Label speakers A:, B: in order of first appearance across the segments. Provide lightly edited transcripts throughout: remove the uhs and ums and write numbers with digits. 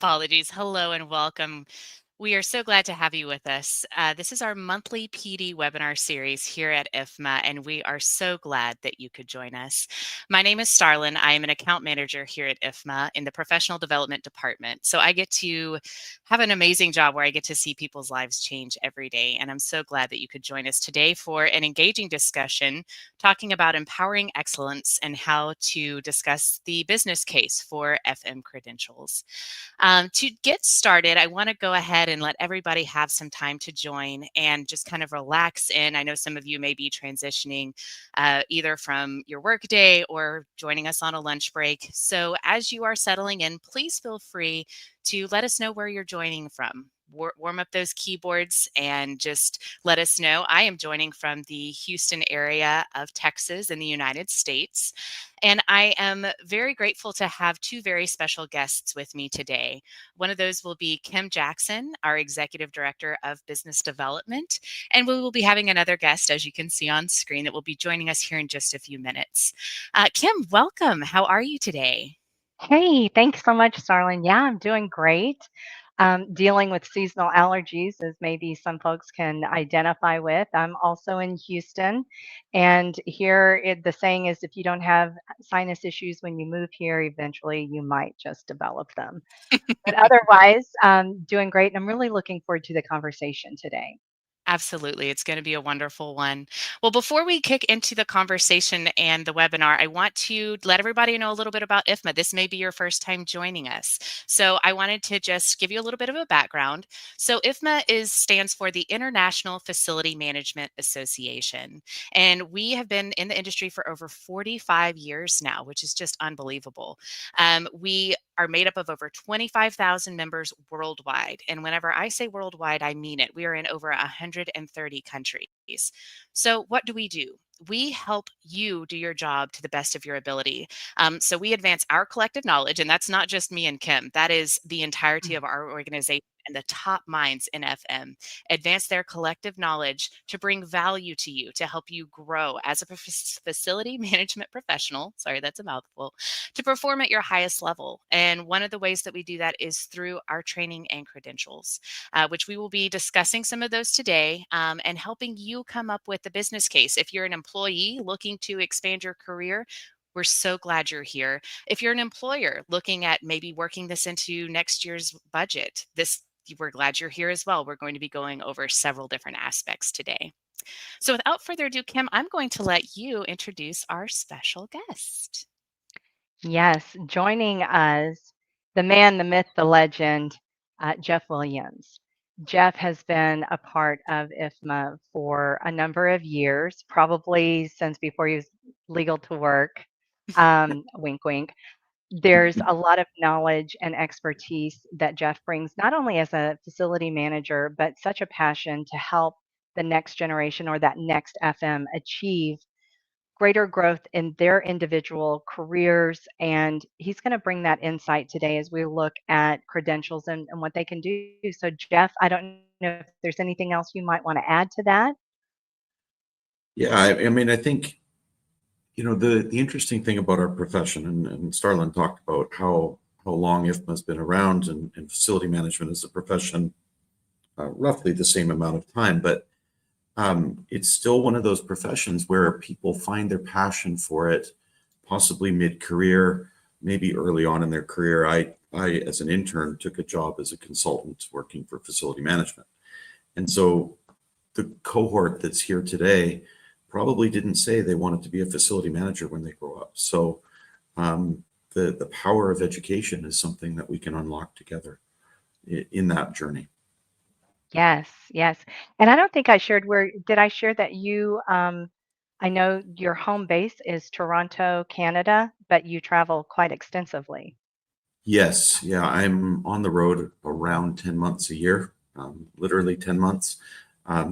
A: Apologies. Hello and welcome. We are so glad to have you with us. This is our monthly PD webinar series here at IFMA, and we are so glad that you could join us. My name is Starlin. I am an account manager here at IFMA in the Professional Development Department. So I get to have an amazing job where I get to see people's lives change every day. And I'm so glad that you could join us today for an engaging discussion talking about empowering excellence and how to discuss the business case for FM credentials. To get started, I want to go ahead and let everybody have some time to join and just kind of relax in. I know some of you may be transitioning either from your workday or joining us on a lunch break. So as you are settling in, please feel free to let us know where you're joining from. Warm up those keyboards and just let us know. I am joining from the Houston area of Texas in the United States. And I am very grateful to have two very special guests with me today. One of those will be Kim Jackson, our Executive Director of Business Development. And we will be having another guest, as you can see on screen, that will be joining us here in just a few minutes. Kim, welcome. How are you today?
B: Hey, thanks so much, Starlin. Yeah, I'm doing great. Dealing with seasonal allergies, as maybe some folks can identify with. I'm also in Houston, and here the saying is if you don't have sinus issues when you move here, eventually you might just develop them. But otherwise, doing great, and I'm really looking forward to the conversation today.
A: Absolutely. It's going to be a wonderful one. Well, before we kick into the conversation and the webinar, I want to let everybody know a little bit about IFMA. This may be your first time joining us. So I wanted to just give you a little bit of a background. So IFMA stands for the International Facility Management Association. And we have been in the industry for over 45 years now, which is just unbelievable. We are made up of over 25,000 members worldwide. And whenever I say worldwide, I mean it. We are in over 130 countries. So, what do? We help you do your job to the best of your ability. So, we advance our collective knowledge, and that's not just me and Kim, that is the entirety of our organization and the top minds in FM advance their collective knowledge to bring value to you, to help you grow as a facility management professional. Sorry, that's a mouthful, to perform at your highest level. And one of the ways that we do that is through our training and credentials, which we will be discussing some of those today and helping you come up with the business case. If you're an employee looking to expand your career, we're so glad you're here. If you're an employer looking at maybe working this into next year's budget, we're glad you're here as well. We're going to be going over several different aspects today. So without further ado, Kim, I'm going to let you introduce our special guest.
B: Yes, joining us, the man, the myth, the legend, Jeff Williams. Jeff has been a part of IFMA for a number of years, probably since before he was legal to work. Wink, wink. There's a lot of knowledge and expertise that Jeff brings, not only as a facility manager, but such a passion to help the next generation or that next FM achieve greater growth in their individual careers. And he's going to bring that insight today as we look at credentials and what they can do. So, Jeff, I don't know if there's anything else you might want to add to that.
C: Yeah, I mean, I think, the interesting thing about our profession, and Starlin talked about how long IFMA has been around and facility management is a profession, roughly the same amount of time, but it's still one of those professions where people find their passion for it, possibly mid-career, maybe early on in their career. I, as an intern, took a job as a consultant working for facility management. And so the cohort that's here today probably didn't say they wanted to be a facility manager when they grow up. So the power of education is something that we can unlock together in that journey.
B: Yes, yes. And I don't think I shared did I share that I know your home base is Toronto, Canada, but you travel quite extensively.
C: Yes, yeah, I'm on the road around 10 months a year, literally 10 months.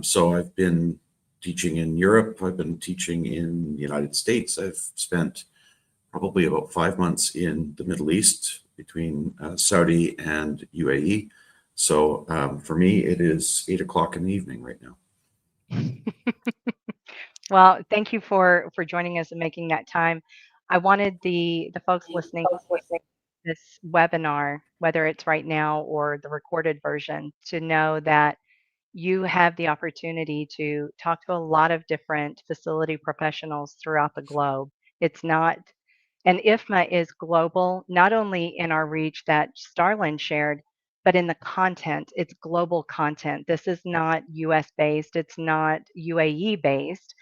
C: So I've been teaching in Europe. I've been teaching in the United States. I've spent probably about 5 months in the Middle East between Saudi and UAE. So for me, it is 8 o'clock in the evening right now.
B: Well, thank you for joining us and making that time. I wanted the folks listening. this webinar, whether it's right now or the recorded version, to know that you have the opportunity to talk to a lot of different facility professionals throughout the globe. It's not, and IFMA is global, not only in our reach that Starlin shared, but in the content. It's global content. This is not US based, it's not UAE based.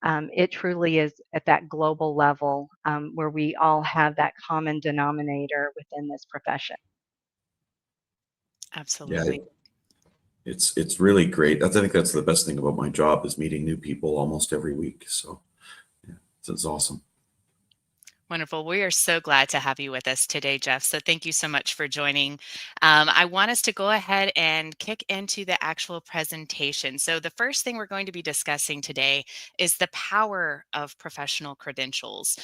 B: It truly is at that global level where we all have that common denominator within this profession.
C: Yeah,
A: Absolutely.
C: it's really great. I think that's the best thing about my job is meeting new people almost every week. So yeah, it's awesome.
A: Wonderful. We are so glad to have you with us today, Jeff. So thank you so much for joining. I want us to go ahead and kick into the actual presentation. So the first thing we're going to be discussing today is the power of professional credentials,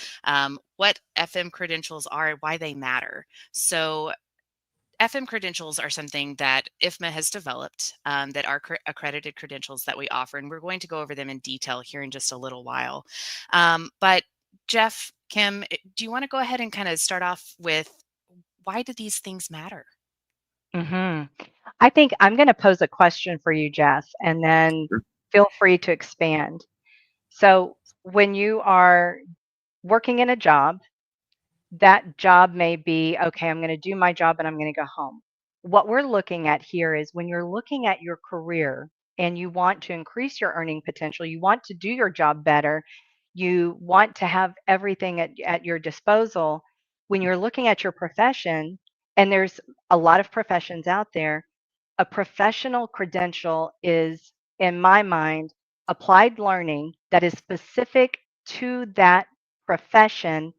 A: what FM credentials are, and why they matter. So FM credentials are something that IFMA has developed that are accredited credentials that we offer, and we're going to go over them in detail here in just a little while. But Jeff, Kim, do you want to go ahead and kind of start off with why do these things matter?
B: hmm I think I'm going to pose a question for you, Jeff, and then
C: Sure.
B: feel free to expand. So, when you are working in a job, that job may be okay, I'm going to do my job and I'm going to go home. What we're looking at here is when you're looking at your career and you want to increase your earning potential, you want to do your job better, you want to have everything at your disposal. When you're looking at your profession, and there's a lot of professions out there, a professional credential is, in my mind, applied learning that is specific to that profession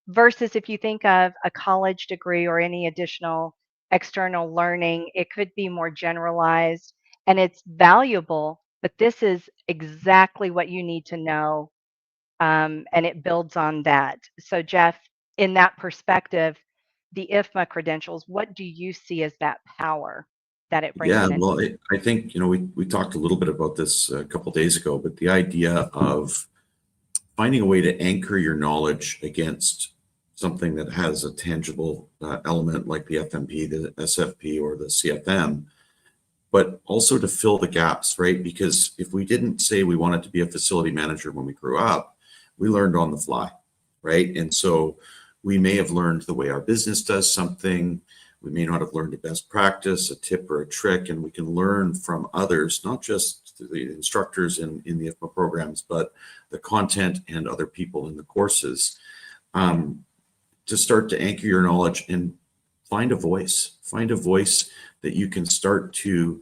B: versus if you think of a college degree or any additional external learning, it could be more generalized and it's valuable, but this is exactly what you need to know. And it builds on that. So, Jeff, in that perspective, the IFMA credentials, what do you see as that power that it brings
C: Yeah,
B: in?
C: well, I think, we talked a little bit about this a couple days ago, but the idea of finding a way to anchor your knowledge against something that has a tangible element like the FMP, the SFP, or the CFM, but also to fill the gaps, right? Because if we didn't say we wanted to be a facility manager when we grew up, we learned on the fly, right? And so we may have learned the way our business does something. We may not have learned a best practice, a tip or a trick, and we can learn from others, not just the instructors in the IFMA programs, but the content and other people in the courses, to start to anchor your knowledge and find a voice that you can start to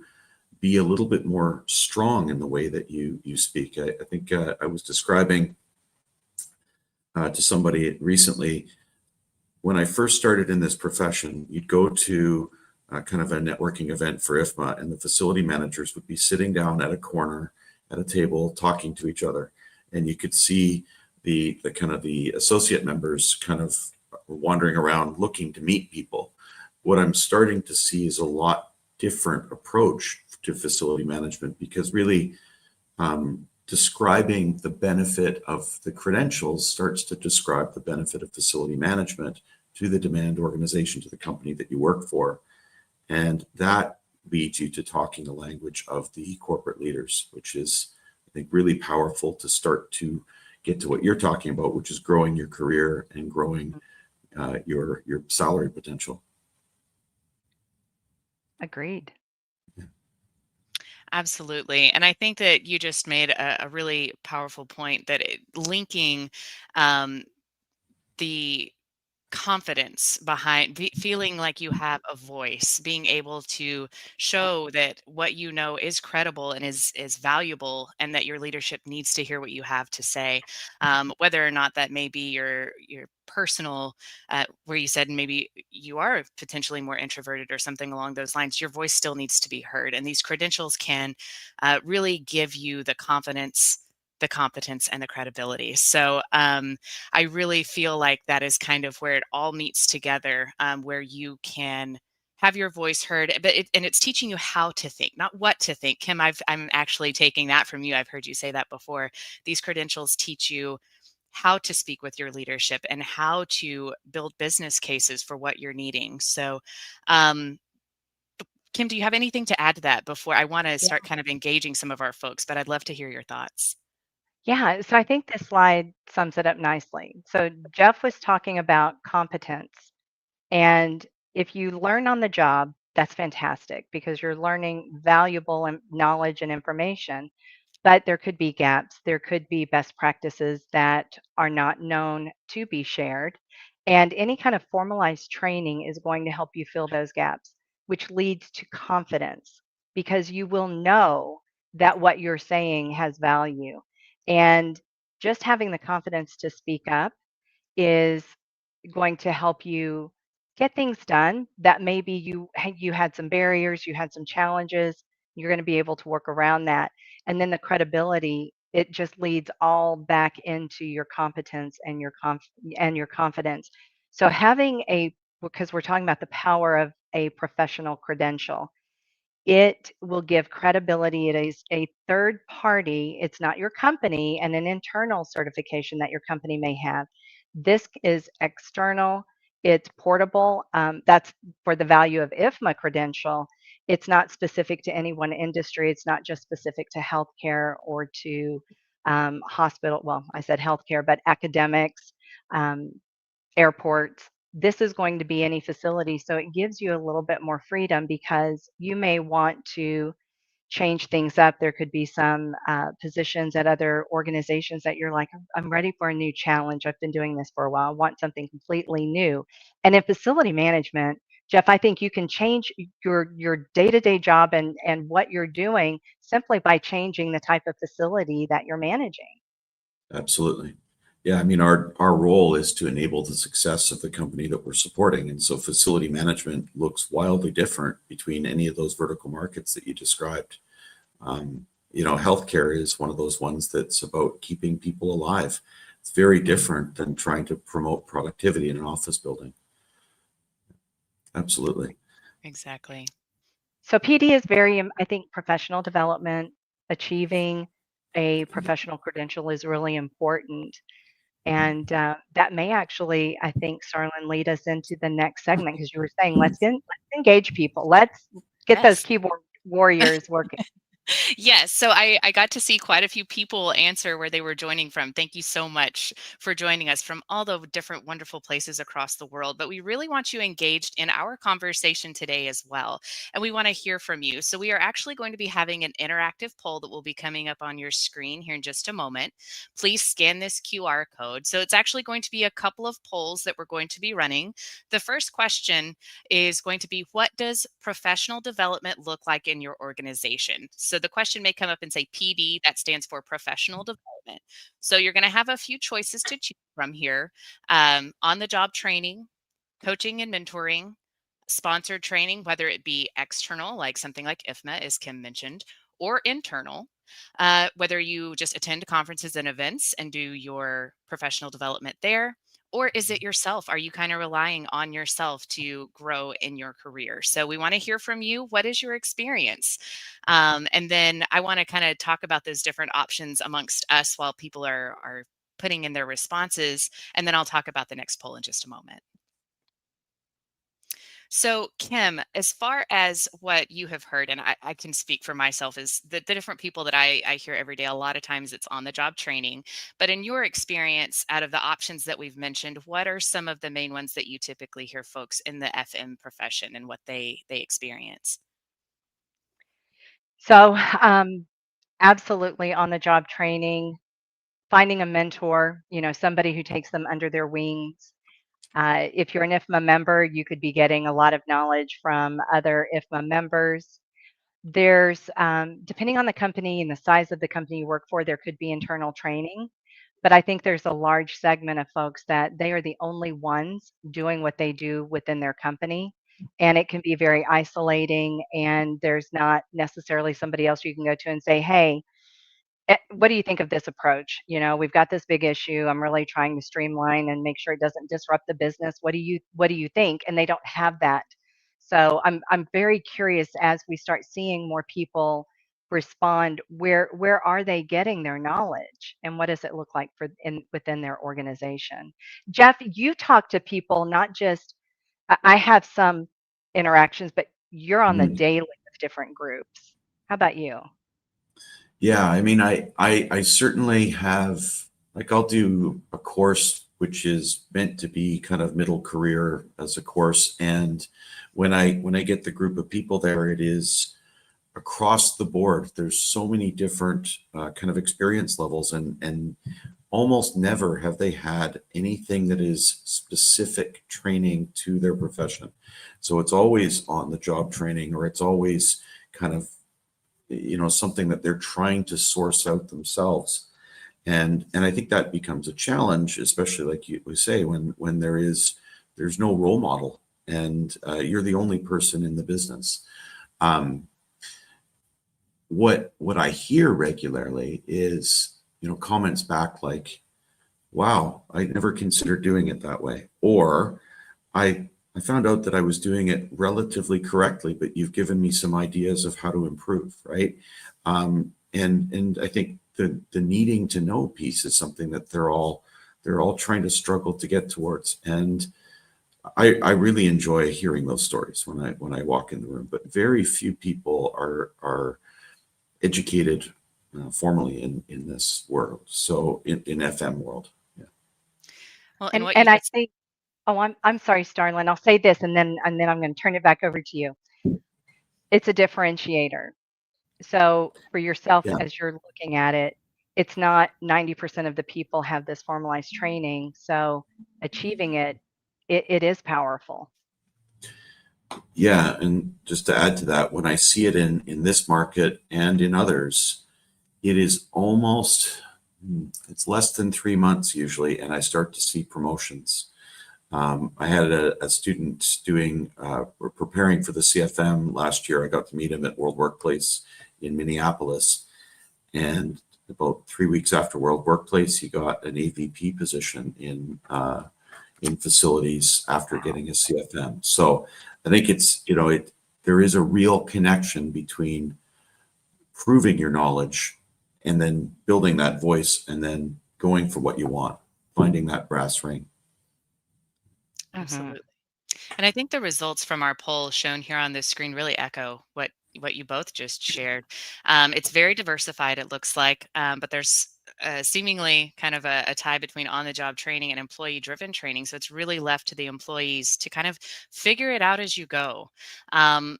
C: be a little bit more strong in the way that you speak. I think I was describing to somebody recently, when I first started in this profession, you'd go to kind of a networking event for IFMA, and the facility managers would be sitting down at a corner at a table talking to each other, and you could see the kind of the associate members kind of wandering around looking to meet people. What I'm starting to see is a lot different approach to facility management, because really describing the benefit of the credentials starts to describe the benefit of facility management to the demand organization, to the company that you work for. And that leads you to talking the language of the corporate leaders, which is, I think, really powerful to start to get to what you're talking about, which is growing your career and growing your salary potential.
B: Agreed.
A: Absolutely. And I think that you just made a really powerful point that linking um, the confidence behind feeling like you have a voice, being able to show that what you know is credible and is valuable, and that your leadership needs to hear what you have to say, whether or not that may be your personal, where you said maybe you are potentially more introverted or something along those lines. Your voice still needs to be heard, and these credentials can really give you the confidence, the competence, and the credibility. So I really feel like that is kind of where it all meets together, where you can have your voice heard, but and it's teaching you how to think, not what to think. Kim, I'm actually taking that from you. I've heard you say that before. These credentials teach you how to speak with your leadership and how to build business cases for what you're needing. So, um, Kim, do you have anything to add to that before I want to
B: Yeah.
A: start kind of engaging some of our folks, but I'd love to hear your thoughts.
B: Yeah, so I think this slide sums it up nicely. So Jeff was talking about competence. And if you learn on the job, that's fantastic because you're learning valuable knowledge and information. But there could be gaps. There could be best practices that are not known to be shared. And any kind of formalized training is going to help you fill those gaps, which leads to confidence because you will know that what you're saying has value. And just having the confidence to speak up is going to help you get things done that maybe you had some barriers, you had some challenges, you're going to be able to work around that. And then the credibility, it just leads all back into your competence and your confidence. So having a because we're talking about the power of a professional credential, it will give credibility. It is a third party. It's not your company and an internal certification that your company may have. This is external. It's portable. That's for the value of IFMA credential. It's not specific to any one industry. It's not just specific to healthcare or to hospital. Well, I said healthcare, but academics, um, airports. This is going to be any facility. So it gives you a little bit more freedom because you may want to change things up. There could be some positions at other organizations that you're like, I'm ready for a new challenge. I've been doing this for a while. I want something completely new. And in facility management, Jeff, I think you can change your day-to-day job and what you're doing simply by changing the type of facility that you're managing.
C: Absolutely. Yeah, I mean, our role is to enable the success of the company that we're supporting. And so facility management looks wildly different between any of those vertical markets that you described. Healthcare is one of those ones that's about keeping people alive. It's very different than trying to promote productivity in an office building. Absolutely.
A: Exactly.
B: So PD is very, I think, professional development, achieving a professional credential is really important. And that may actually, I think, Starlin, lead us into the next segment because you were saying, let's engage people. Let's get those
A: Yes.
B: keyboard warriors working.
A: Yes, so I got to see quite a few people answer where they were joining from. Thank you so much for joining us from all the different wonderful places across the world. But we really want you engaged in our conversation today as well. And we want to hear from you. So we are actually going to be having an interactive poll that will be coming up on your screen here in just a moment. Please scan this QR code. So it's actually going to be a couple of polls that we're going to be running. The first question is going to be, what does professional development look like in your organization? So the question may come up and say PD, that stands for professional development. So you're going to have a few choices to choose from here. On the job training, coaching and mentoring, sponsored training, whether it be external, like something like IFMA, as Kim mentioned, or internal, whether you just attend conferences and events and do your professional development there, or is it yourself? Are you kind of relying on yourself to grow in your career? So we want to hear from you. What is your experience? And then I want to kind of talk about those different options amongst us while people are putting in their responses. And then I'll talk about the next poll in just a moment. So, Kim, as far as what you have heard, and I can speak for myself, is the different people that I hear every day, a lot of times it's on the job training. But in your experience, out of the options that we've mentioned, what are some of the main ones that you typically hear folks in the FM profession and what they experience?
B: So absolutely on the job training, finding a mentor, somebody who takes them under their wings. If you're an IFMA member, you could be getting a lot of knowledge from other IFMA members. There's, depending on the company and the size of the company you work for, there could be internal training. But I think there's a large segment of folks that they are the only ones doing what they do within their company. And it can be very isolating, and there's not necessarily somebody else you can go to and say, hey, what do you think of this approach? We've got this big issue. I'm really trying to streamline and make sure it doesn't disrupt the business. What do you think? And they don't have that. So I'm very curious as we start seeing more people respond, where are they getting their knowledge, and what does it look like within their organization? Jeff, you talk to people, not just I have some interactions, but you're on the
C: Mm.
B: daily with different groups. How about you?
C: Yeah, I mean, I certainly have, like, I'll do a course which is meant to be kind of middle career as a course. And when I get the group of people there, it is across the board. There's so many different kind of experience levels, and almost never have they had anything that is specific training to their profession. So it's always on the job training, or it's always kind of, something that they're trying to source out themselves. And I think that becomes a challenge, especially like you say, when there's no role model, and you're the only person in the business. Um, what I hear regularly is, comments back like, wow, I never considered doing it that way. Or I found out that I was doing it relatively correctly, but you've given me some ideas of how to improve, right? And I think the needing to know piece is something that they're all trying to struggle to get towards. And I really enjoy hearing those stories when I walk in the room. But very few people are educated formally in this world. So in FM world. Yeah.
A: Well, and
B: And
A: what you
B: and I
A: just
B: think, oh, I'm sorry, Starlin. I'll say this, and then I'm going to turn it back over to you. It's a differentiator. So for yourself,
C: Yeah.
B: as you're looking at it, it's not 90% of the people have this formalized training. So achieving it is powerful.
C: Yeah, and just to add to that, when I see it in this market and in others, it is almost it's less than 3 months usually, and I start to see promotions. I had a student doing preparing for the CFM last year. I got to meet him at World Workplace in Minneapolis, and about 3 weeks after World Workplace, he got an AVP position in facilities after getting his CFM. So I think there is a real connection between proving your knowledge and then building that voice and then going for what you want, finding that brass ring.
B: Hmm.
A: absolutely. And I think the results from our poll shown here on this screen really echo what you both just shared. It's very diversified, it looks like, but there's seemingly kind of a tie between on-the-job training and employee-driven training. So it's really left to the employees to kind of figure it out as you go.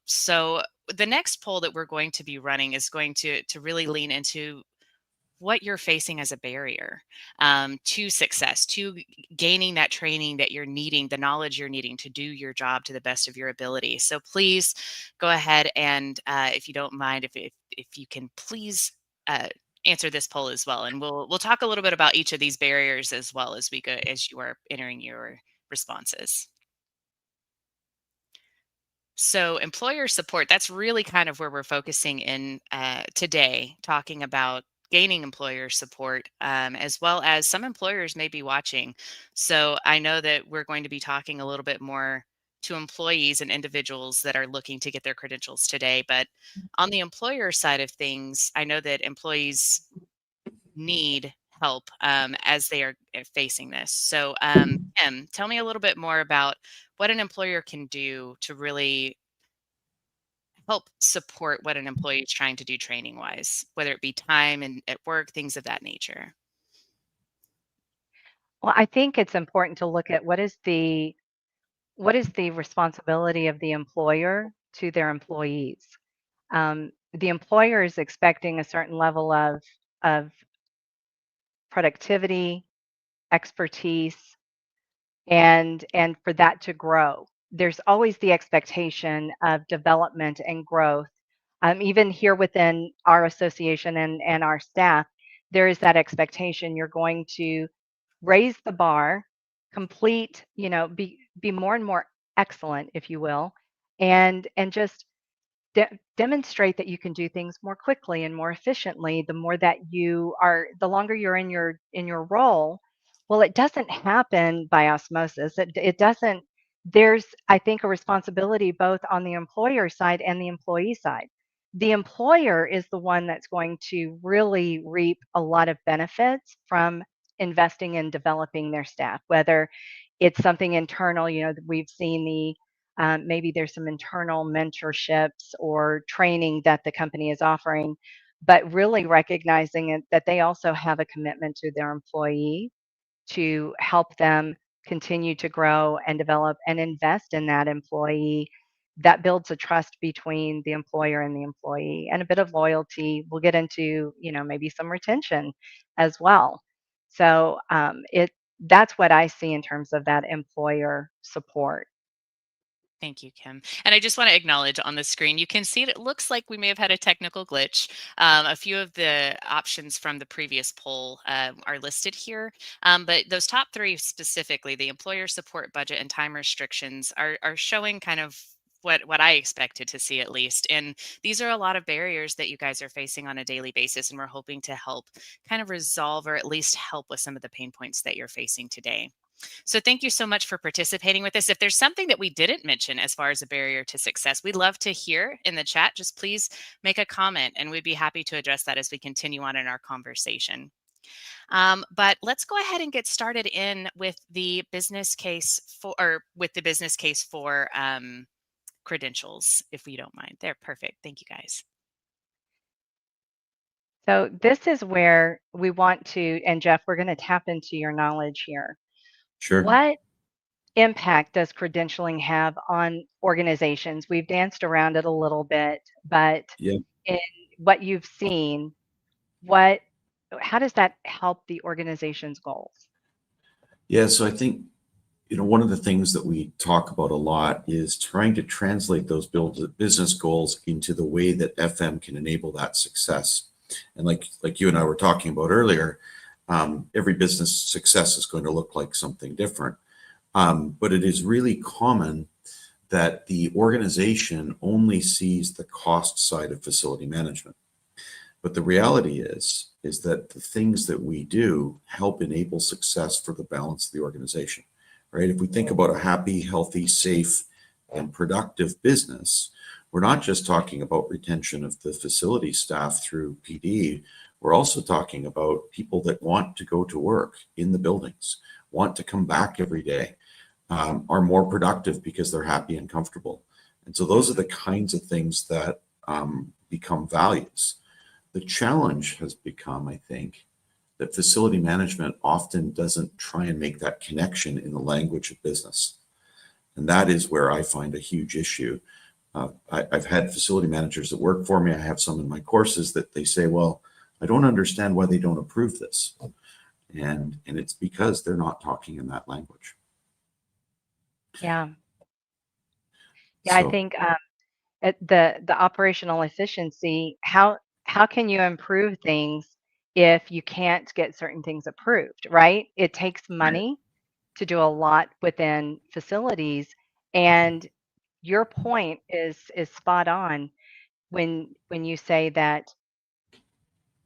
A: So the next poll that we're going to be running is going to really lean into what you're facing as a barrier to success, to gaining that training that you're needing, the knowledge you're needing to do your job to the best of your ability. So please go ahead and, if you don't mind, if you can please uh, answer this poll as well, and we'll talk a little bit about each of these barriers as well as we go as you are entering your responses. So, employer support, that's really kind of where we're focusing in today, talking about gaining employer support, as well as some employers may be watching. So, I know that we're going to be talking a little bit more to employees and individuals that are looking to get their credentials today. But on the employer side of things, I know that employees need help as they are facing this. So, Tim, tell me a little bit more about what an employer can do to really help support what an employee is trying to do training wise, whether it be time and at work, things of that nature.
B: Well, I think it's important to look at what is the responsibility of the employer to their employees. The employer is expecting a certain level of productivity, expertise, and for that to grow. There's always the expectation of development and growth. Even here within our association and our staff, there is that expectation you're going to raise the bar, complete, be more and more excellent, if you will, and just demonstrate that you can do things more quickly and more efficiently. The longer you're in your role. Well, it doesn't happen by osmosis. It doesn't. There's, I think, a responsibility both on the employer side and the employee side. the employer is the one that's going to really reap a lot of benefits from investing in developing their staff, whether it's something internal. We've seen maybe there's some internal mentorships or training that the company is offering, but really recognizing that they also have a commitment to their employee to help them continue to grow and develop and invest in that employee. That builds a trust between the employer and the employee and a bit of loyalty. We'll get into, maybe some retention as well. So that's what I see in terms of that employer support.
A: Thank you, Kim. And I just want to acknowledge on the screen, you can see it looks like we may have had a technical glitch. A few of the options from the previous poll are listed here, but those top three specifically, the employer support budget and time restrictions, are showing kind of what I expected to see at least. And these are a lot of barriers that you guys are facing on a daily basis, and we're hoping to help kind of resolve or at least help with some of the pain points that you're facing today. So thank you so much for participating with us. If there's something that we didn't mention as far as a barrier to success, we'd love to hear in the chat. Just please make a comment and we'd be happy to address that as we continue on in our conversation. But let's go ahead and get started in with the business case for credentials, if we don't mind. They're perfect. Thank you guys.
B: So this is where we want to, and Jeff, we're going to tap into your knowledge here.
C: Sure.
B: What impact does credentialing have on organizations? We've danced around it a little bit, but
C: Yeah.
B: in what you've seen, how does that help the organization's goals?
C: Yeah. So I think, one of the things that we talk about a lot is trying to translate those business goals into the way that FM can enable that success. And like you and I were talking about earlier, every business success is going to look like something different. But it is really common that the organization only sees the cost side of facility management. But the reality is that the things that we do help enable success for the balance of the organization, right? If we think about a happy, healthy, safe, and productive business, we're not just talking about retention of the facility staff through PD. We're also talking about people that want to go to work in the buildings, want to come back every day, are more productive because they're happy and comfortable. And so those are the kinds of things that become values. The challenge has become, I think, that facility management often doesn't try and make that connection in the language of business. And that is where I find a huge issue. I've had facility managers that work for me. I have some in my courses that they say, well, I don't understand why they don't approve this. And it's because they're not talking in that language.
B: Yeah. Yeah, I
C: So,
B: think the operational efficiency, how can you improve things if you can't get certain things approved, right? It takes money to do a lot within facilities, and your point is spot on when you say that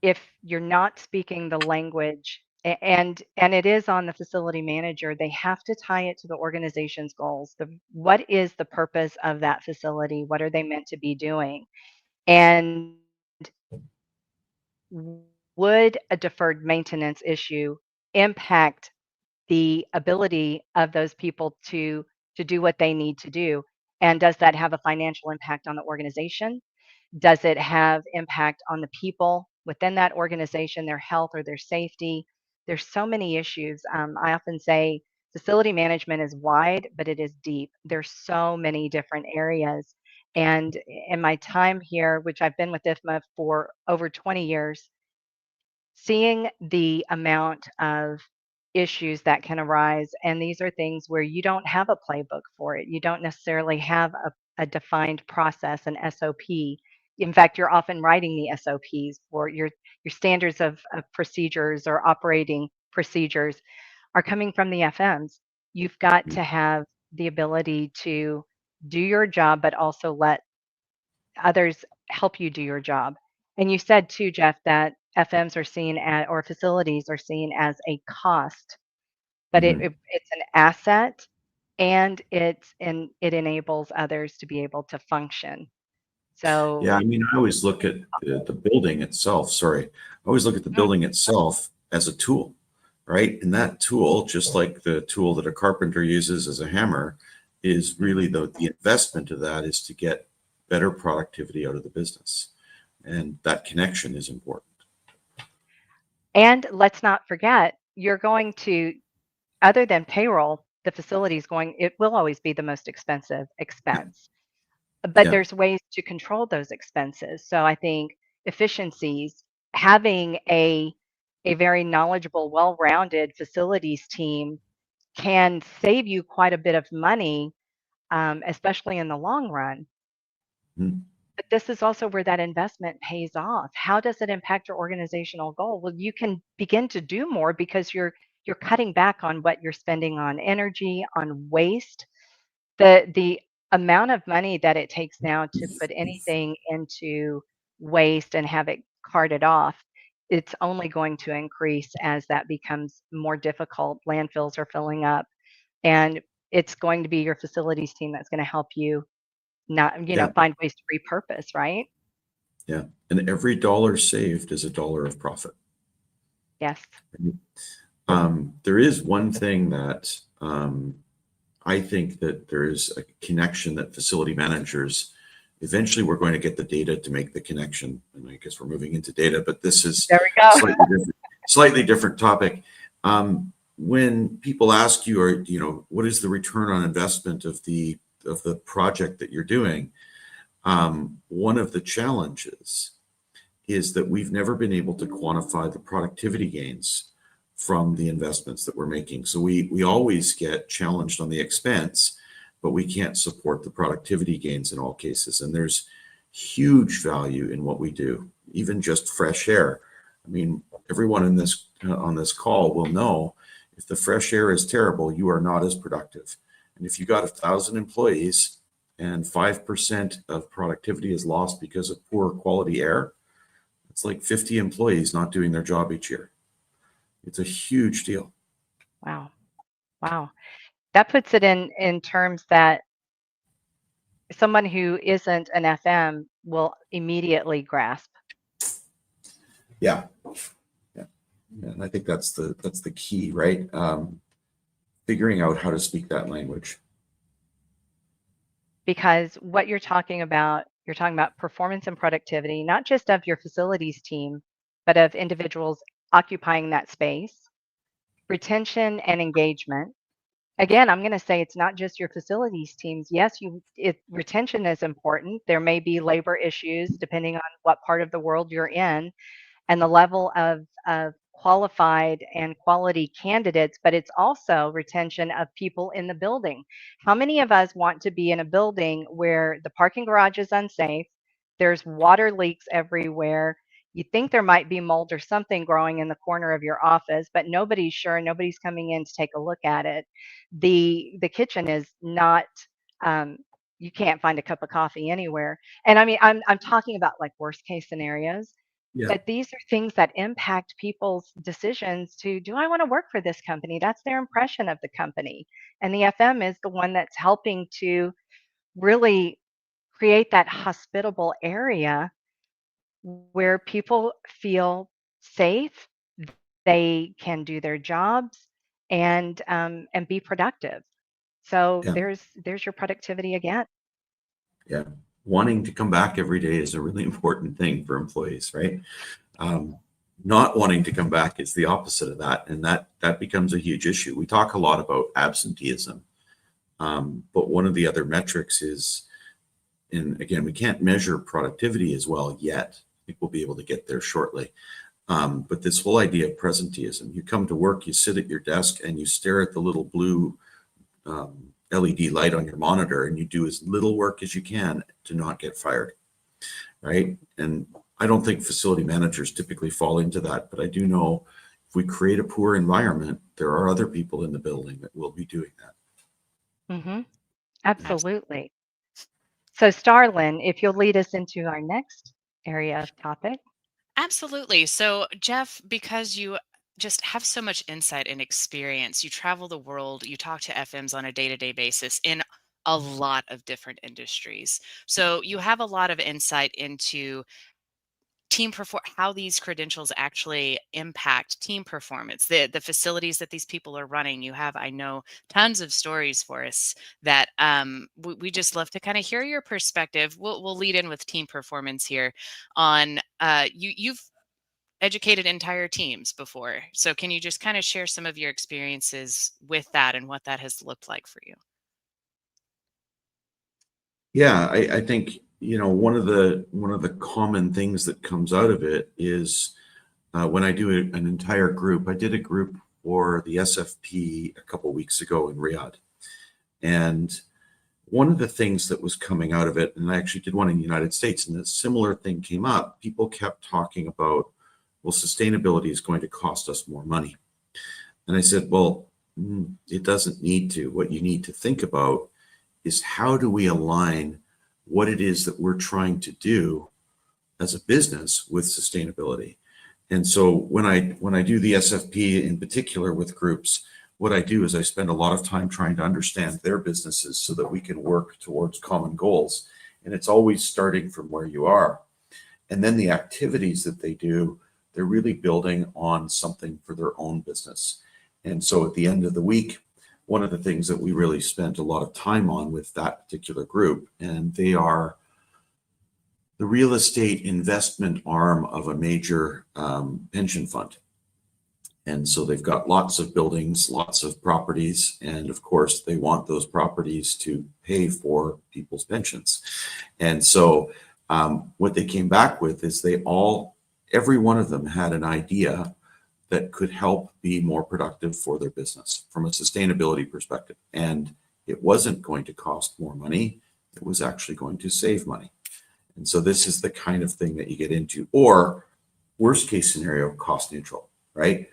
B: if you're not speaking the language, and it is on the facility manager, they have to tie it to the organization's goals. What is the purpose of that facility? What are they meant to be doing? And would a deferred maintenance issue impact the ability of those people to do what they need to do? And does that have a financial impact on the organization? Does it have impact on the people within that organization, their health or their safety? There's so many issues. I often say facility management is wide, but it is deep. There's so many different areas. And in my time here, which I've been with IFMA for over 20 years, seeing the amount of issues that can arise, and these are things where you don't have a playbook for it. You don't necessarily have a defined process, an SOP. In fact, you're often writing the SOPs for your standards of procedures or operating procedures are coming from the FMs. You've got to have the ability to do your job, but also let others help you do your job. And you said too, Jeff, that FMs are seen at, or facilities are seen as a cost, but it's an asset, and it enables others to be able to function. So
C: Yeah, I mean, I always look at the building itself. Sorry, I always look at the building itself as a tool, right? And that tool, just like the tool that a carpenter uses as a hammer, is really the investment of that is to get better productivity out of the business. And that connection is important.
B: and let's not forget, you're going to, other than payroll, the facility is going, it will always be the most expensive expense. But
C: Yeah,
B: there's ways to control those expenses. So I think efficiencies, having a very knowledgeable, well-rounded facilities team can save you quite a bit of money, especially in the long run.
C: Mhm.
B: But this is also where that investment pays off. How does it impact your organizational goal? Well, you can begin to do more because you're cutting back on what you're spending on energy, on waste. The amount of money that it takes now to put anything into waste and have it carted off, it's only going to increase as that becomes more difficult. Landfills are filling up, and it's going to be your facilities team that's going to help you not,
C: Yeah,
B: find ways to repurpose, right?
C: yeah. And every dollar saved is a dollar of profit.
B: Yes.
C: There is one thing that I think that there is a connection that facility managers, eventually we're going to get the data to make the connection. And I guess we're moving into data, but this is
B: There we go.
C: slightly different topic. When people ask you, or, what is the return on investment of the project that you're doing? One of the challenges is that we've never been able to quantify the productivity gains from the investments that we're making. So we always get challenged on the expense, but we can't support the productivity gains in all cases. And there's huge value in what we do, even just fresh air. I mean, everyone in this on this call will know if the fresh air is terrible, you are not as productive. And if you got 1,000 employees and 5% of productivity is lost because of poor quality air, it's like 50 employees not doing their job each year. It's a huge deal.
B: Wow. Wow. That puts it in terms that someone who isn't an FM will immediately grasp.
C: Yeah. Yeah. And I think that's the key, right? Figuring out how to speak that language.
B: Because what you're talking about performance and productivity, not just of your facilities team, but of individuals occupying that space, retention and engagement. Again, I'm going to say it's not just your facilities teams. Yes, retention is important. There may be labor issues depending on what part of the world you're in, and the level of qualified and quality candidates, but it's also retention of people in the building. How many of us want to be in a building where the parking garage is unsafe, there's water leaks everywhere, you think there might be mold or something growing in the corner of your office, but nobody's sure, nobody's coming in to take a look at it. The kitchen is not, you can't find a cup of coffee anywhere. And I mean, I'm talking about like worst case scenarios,
C: Yeah.
B: but these are things that impact people's decisions to, do I want to work for this company? That's their impression of the company. And the FM is the one that's helping to really create that hospitable area where people feel safe, they can do their jobs and be productive. So
C: Yeah.
B: there's your productivity again.
C: Yeah. Wanting to come back every day is a really important thing for employees, right? Um, Not wanting to come back is the opposite of that, and that becomes a huge issue. We talk a lot about absenteeism, but one of the other metrics is, and again, we can't measure productivity as well yet. I think we'll be able to get there shortly. But this whole idea of presenteeism, you come to work, you sit at your desk, and you stare at the little blue LED light on your monitor, and you do as little work as you can to not get fired, right? And I don't think facility managers typically fall into that, but I do know if we create a poor environment, there are other people in the building that will be doing that.
B: Hmm.
C: Yeah.
B: Absolutely. So Starlin, if you'll lead us into our next area of topic.
A: Absolutely. So, Jeff, because you just have so much insight and experience, you travel the world, you talk to FMs on a day to day basis in a lot of different industries. So you have a lot of insight into how these credentials actually impact team performance, the facilities that these people are running. You have, I know, tons of stories for us that we just love to kind of hear your perspective. We'll lead in with team performance here on you've educated entire teams before. So can you just kind of share some of your experiences with that and what that has looked like for you?
C: Yeah, I think, one of the common things that comes out of it is when I do an entire group. I did a group for the SFP a couple weeks ago in Riyadh. And one of the things that was coming out of it, and I actually did one in the United States, and a similar thing came up. People kept talking about, well, sustainability is going to cost us more money. And I said, well, it doesn't need to. What you need to think about is, how do we align what it is that we're trying to do as a business with sustainability? And so when I do the SFP in particular with groups, what I do is I spend a lot of time trying to understand their businesses so that we can work towards common goals. And it's always starting from where you are. And then the activities that they do, they're really building on something for their own business. And so at the end of the week, one of the things that we really spent a lot of time on with that particular group, and they are the real estate investment arm of a major pension fund. And so they've got lots of buildings, lots of properties, and of course they want those properties to pay for people's pensions. And so what they came back with is every one of them had an idea that could help be more productive for their business from a sustainability perspective. And it wasn't going to cost more money. It was actually going to save money. And so this is the kind of thing that you get into, or worst case scenario, cost neutral, right?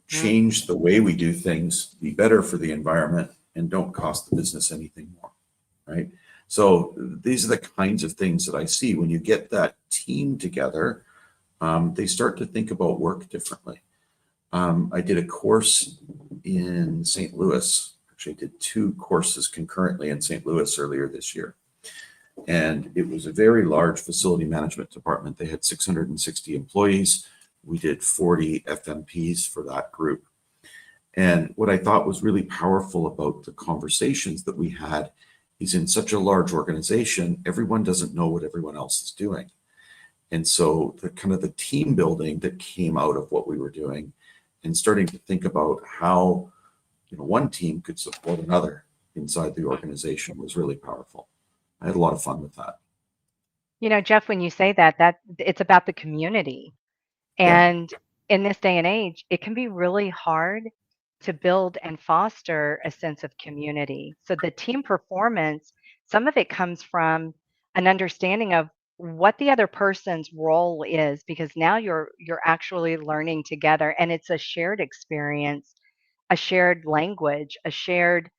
C: Change the way we do things, be better for the environment, and don't cost the business anything more, right? So these are the kinds of things that I see when you get that team together. They start to think about work differently. I did a course in St. Louis. Actually, I did 2 courses concurrently in St. Louis earlier this year. And it was a very large facility management department. They had 660 employees. We did 40 FMPs for that group. And what I thought was really powerful about the conversations that we had is, in such a large organization, everyone doesn't know what everyone else is doing. And so the kind of the team building that came out of what we were doing, and starting to think about how, one team could support another inside the organization, was really powerful. I had a lot of fun with that.
B: Jeff, when you say that it's about the community.
C: Yeah.
B: And in this day and age, it can be really hard to build and foster a sense of community. So the team performance, some of it comes from an understanding of what the other person's role is, because now you're actually learning together, and it's a shared experience, a shared language, a shared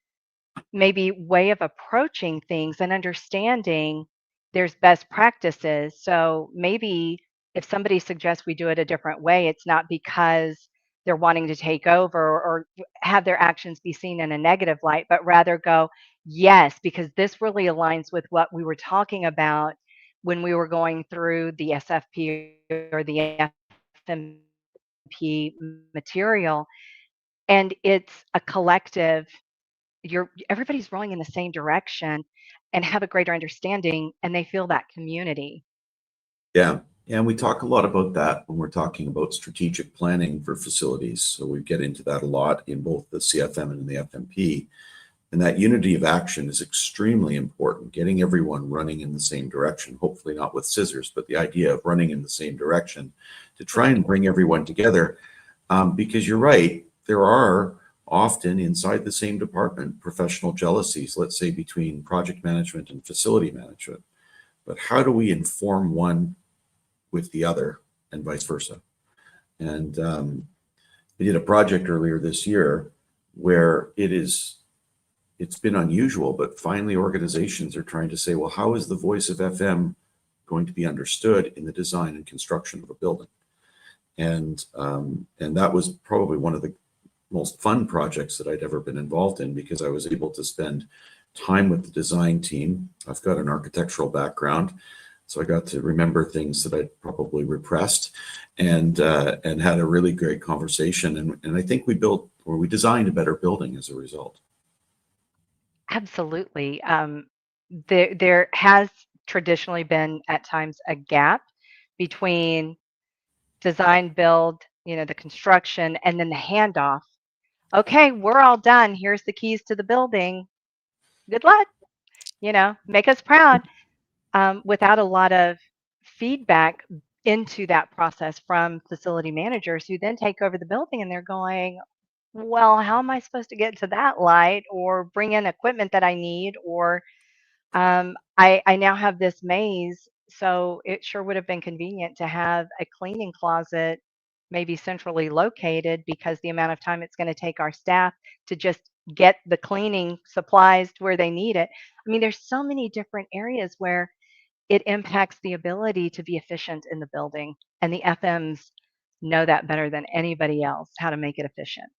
B: maybe way of approaching things, and understanding there's best practices. So maybe if somebody suggests we do it a different way, it's not because they're wanting to take over or have their actions be seen in a negative light, but rather go, yes, because this really aligns with what we were talking about when we were going through the SFP or the FMP material. And it's a collective, everybody's rowing in the same direction and have a greater understanding, and they feel that community.
C: Yeah. And we talk a lot about that when we're talking about strategic planning for facilities. So we get into that a lot in both the CFM and the FMP. And that unity of action is extremely important, getting everyone running in the same direction, hopefully not with scissors, but the idea of running in the same direction to try and bring everyone together. Because you're right, there are often inside the same department professional jealousies, let's say between project management and facility management. But how do we inform one with the other, and vice versa? And we did a project earlier this year where it's been unusual, but finally organizations are trying to say, well, how is the voice of FM going to be understood in the design and construction of a building? And that was probably one of the most fun projects that I'd ever been involved in, because I was able to spend time with the design team. I've got an architectural background, so I got to remember things that I'd probably repressed, and had a really great conversation. And I think we designed a better building as a result.
B: Absolutely. There has traditionally been at times a gap between design, build, the construction, and then the handoff. Okay, we're all done. Here's the keys to the building. Good luck. Make us proud. Without a lot of feedback into that process from facility managers who then take over the building and they're going, well, how am I supposed to get to that light or bring in equipment that I need? Or I now have this maze, so it sure would have been convenient to have a cleaning closet maybe centrally located, because the amount of time it's going to take our staff to just get the cleaning supplies to where they need it. I mean, there's so many different areas where it impacts the ability to be efficient in the building, and the FMs know that better than anybody else, how to make it efficient.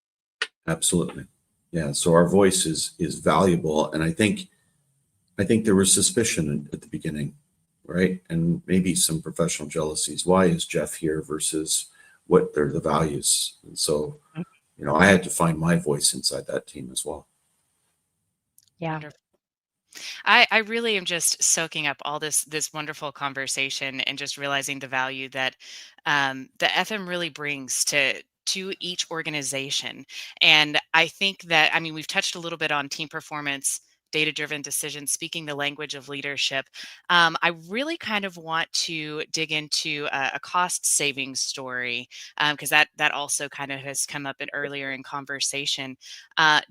C: Absolutely. Yeah. So our voice is valuable. And I think there was suspicion at the beginning, right? And maybe some professional jealousies. Why is Jeff here versus what are the values? And so, I had to find my voice inside that team as well.
B: Yeah.
A: Wonderful. I really am just soaking up all this wonderful conversation and just realizing the value that the FM really brings to each organization. And I think that, I mean, we've touched a little bit on team performance, data-driven decisions, speaking the language of leadership. I really kind of want to dig into a cost savings story, because that also kind of has come up earlier in conversation.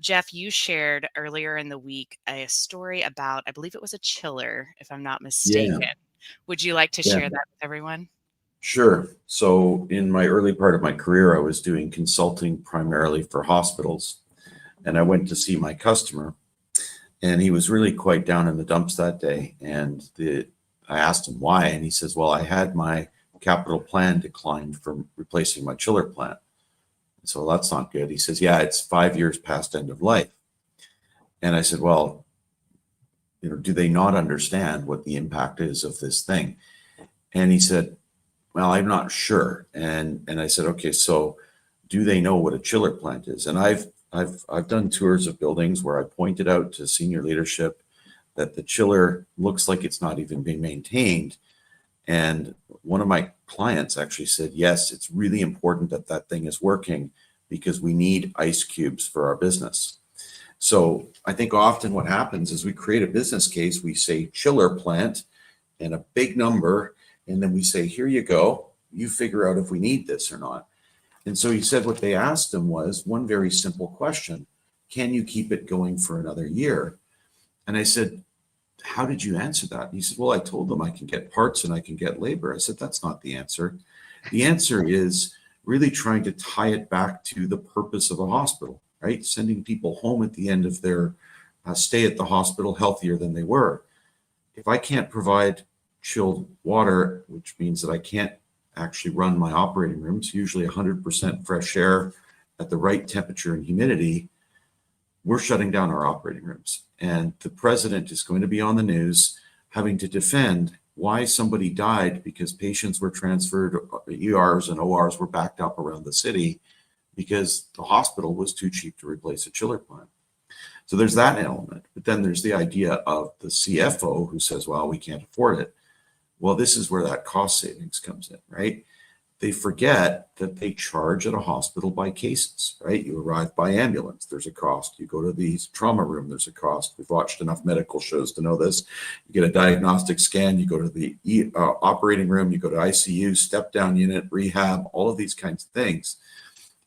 A: Jeff, you shared earlier in the week a story about, I believe it was a chiller, if I'm not
C: Yeah.
A: mistaken. Would you like to
C: Yeah.
A: share that with everyone?
C: Sure. So in my early part of my career, I was doing consulting primarily for hospitals, and I went to see my customer, and he was really quite down in the dumps that day. And I asked him why, and he says, well, I had my capital plan declined from replacing my chiller plant. So that's not good. He says, yeah, it's 5 years past end of life. And I said, well, do they not understand what the impact is of this thing? And he said, well, I'm not sure. And I said, okay, so do they know what a chiller plant is? And I've done tours of buildings where I pointed out to senior leadership that the chiller looks like it's not even being maintained. And one of my clients actually said, yes, it's really important that that thing is working because we need ice cubes for our business. So I think often what happens is we create a business case, we say chiller plant and a big number, and then we say, here you go, you figure out if we need this or not. And so he said what they asked him was one very simple question: can you keep it going for another year? And I said, how did you answer that? And he said, well, I told them I can get parts and I can get labor. I said, that's not the answer. The answer is really trying to tie it back to the purpose of a hospital, right? Sending people home at the end of their stay at the hospital healthier than they were. If I can't provide chilled water, which means that I can't actually run my operating rooms, usually 100% fresh air at the right temperature and humidity, we're shutting down our operating rooms. And the president is going to be on the news having to defend why somebody died because patients were transferred, ERs and ORs were backed up around the city because the hospital was too cheap to replace a chiller plant. So there's that element. But then there's the idea of the CFO who says, well, we can't afford it. Well, this is where that cost savings comes in, right? They forget that they charge at a hospital by cases, right? You arrive by ambulance, there's a cost. You go to the trauma room, there's a cost. We've watched enough medical shows to know this. You get a diagnostic scan, you go to the operating room, you go to ICU, step down unit, rehab, all of these kinds of things.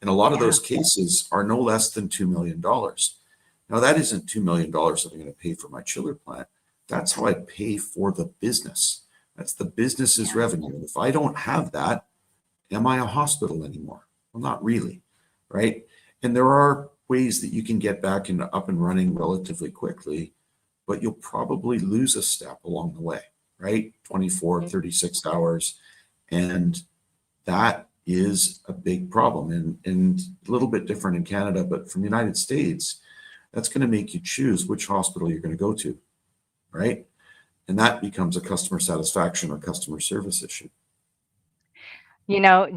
C: And a lot of those cases are no less than $2 million. Now, that isn't $2 million that I'm going to pay for my chiller plant. That's how I pay for the business. That's the business's revenue. And if I don't have that, am I a hospital anymore? Well, not really, right? And there are ways that you can get back and up and running relatively quickly, but you'll probably lose a step along the way, right? 24, 36 hours. And that is a big problem and a little bit different in Canada, but from the United States, that's going to make you choose which hospital you're going to go to, right? And that becomes a customer satisfaction or customer service issue.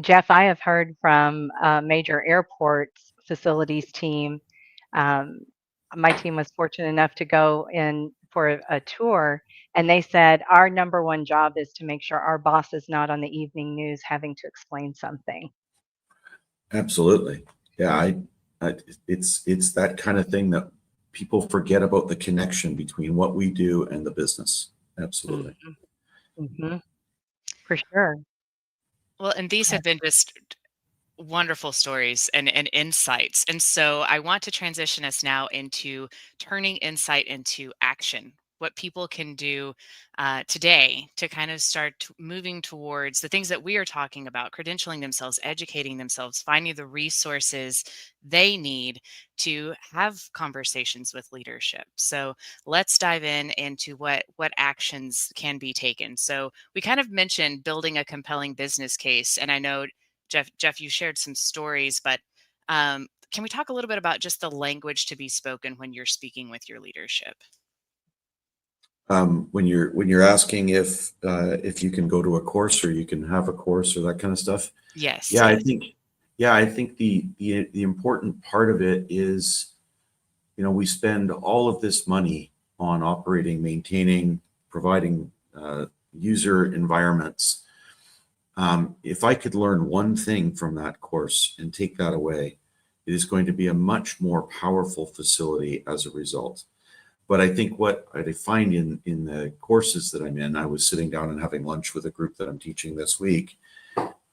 B: Jeff, I have heard from major airports facilities team. Um, my team was fortunate enough to go in for a tour, and they said our number one job is to make sure our boss is not on the evening news having to explain something.
C: Absolutely. Yeah, it's that kind of thing that people forget about, the connection between what we do and the business. Absolutely.
B: Mm-hmm. For sure.
A: Well, and these have been just wonderful stories and insights. And so I want to transition us now into turning insight into action. What people can do today to kind of start moving towards the things that we are talking about, credentialing themselves, educating themselves, finding the resources they need to have conversations with leadership. So let's dive into what actions can be taken. So we kind of mentioned building a compelling business case, and I know Jeff, you shared some stories, but can we talk a little bit about just the language to be spoken when you're speaking with your leadership?
C: When you're asking if you can go to a course or you can have a course or that kind of stuff.
A: Yes,
C: Yeah,
A: yes.
C: I think the important part of it is, we spend all of this money on operating, maintaining, providing user environments. If I could learn one thing from that course and take that away, it is going to be a much more powerful facility as a result. But I think what I find in the courses that I'm in, I was sitting down and having lunch with a group that I'm teaching this week,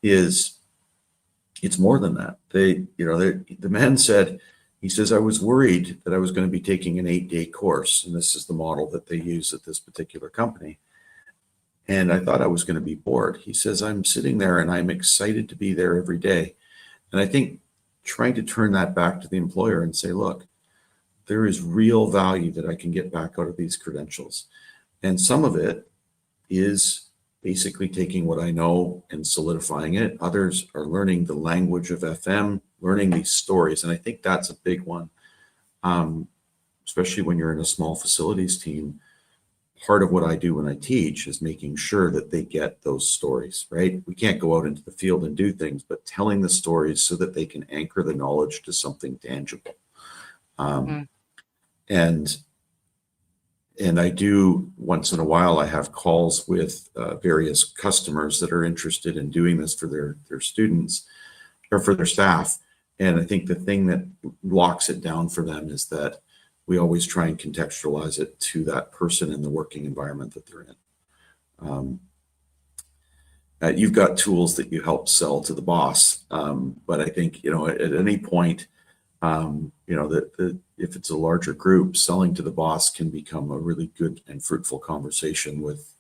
C: is it's more than that. The man said, he says, I was worried that I was going to be taking an 8-day course, and this is the model that they use at this particular company. And I thought I was going to be bored. He says, I'm sitting there and I'm excited to be there every day. And I think trying to turn that back to the employer and say, look, there is real value that I can get back out of these credentials. And some of it is basically taking what I know and solidifying it. Others are learning the language of FM, learning these stories. And I think that's a big one, especially when you're in a small facilities team. Part of what I do when I teach is making sure that they get those stories, right? We can't go out into the field and do things, but telling the stories so that they can anchor the knowledge to something tangible.
B: Mm-hmm.
C: And I do, once in a while, I have calls with various customers that are interested in doing this for their students or for their staff. And I think the thing that locks it down for them is that we always try and contextualize it to that person in the working environment that they're in. You've got tools that you help sell to the boss, but I think, at any point, that if it's a larger group, selling to the boss can become a really good and fruitful conversation with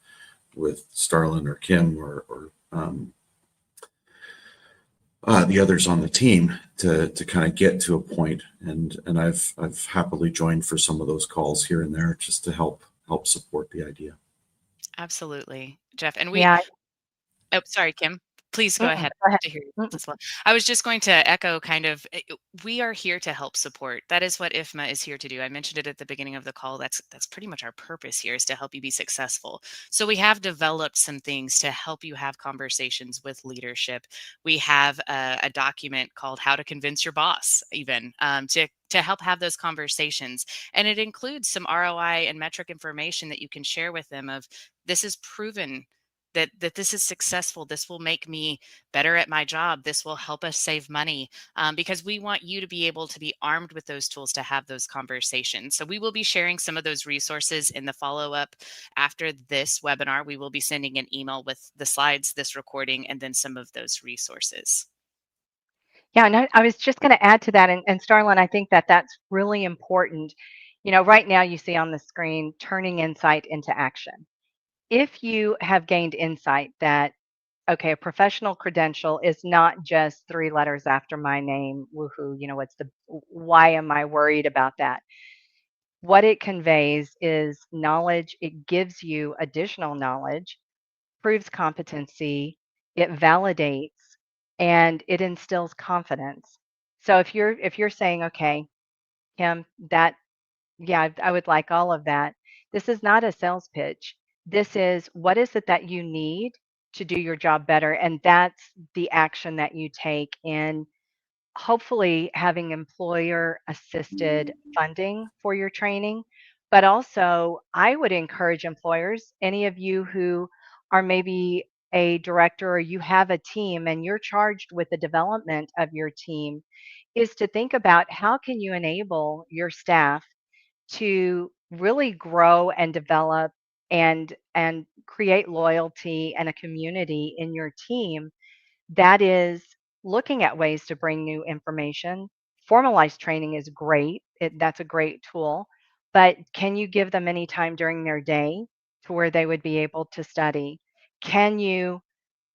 C: Starlin or Kim or the others on the team to kind of get to a point. And I've happily joined for some of those calls here and there just to help support the idea.
A: Absolutely, Jeff. And
B: Yeah.
A: oh, sorry, Kim. Please go ahead.
B: Go ahead.
A: To hear you
B: Mm-mm.
A: as well. I was just going to echo kind of, we are here to help support. That is what IFMA is here to do. I mentioned it at the beginning of the call. That's pretty much our purpose here, is to help you be successful. So we have developed some things to help you have conversations with leadership. We have a document called How to Convince Your Boss, even to help have those conversations. And it includes some ROI and metric information that you can share with them of, this is proven that this is successful. This will make me better at my job. This will help us save money, because we want you to be able to be armed with those tools to have those conversations. So we will be sharing some of those resources in the follow-up after this webinar. We will be sending an email with the slides, this recording, and then some of those resources.
B: Yeah, and I was just going to add to that, and Starlin, I think that that's really important. Right now you see on the screen, turning insight into action. If you have gained insight that, okay, a professional credential is not just 3 letters after my name, woohoo, why am I worried about that? What it conveys is knowledge. It gives you additional knowledge, proves competency, it validates, and it instills confidence. So if you're saying, okay, Kim, that Yeah, I would like all of that. This is not a sales pitch. This is what is it that you need to do your job better? And that's the action that you take in hopefully having employer assisted funding for your training. But also, I would encourage employers, any of you who are maybe a director or you have a team and you're charged with the development of your team, is to think about how can you enable your staff to really grow and develop and create loyalty and a community in your team that is looking at ways to bring new information. Formalized training is great. That's a great tool. But can you give them any time during their day to where they would be able to study? Can you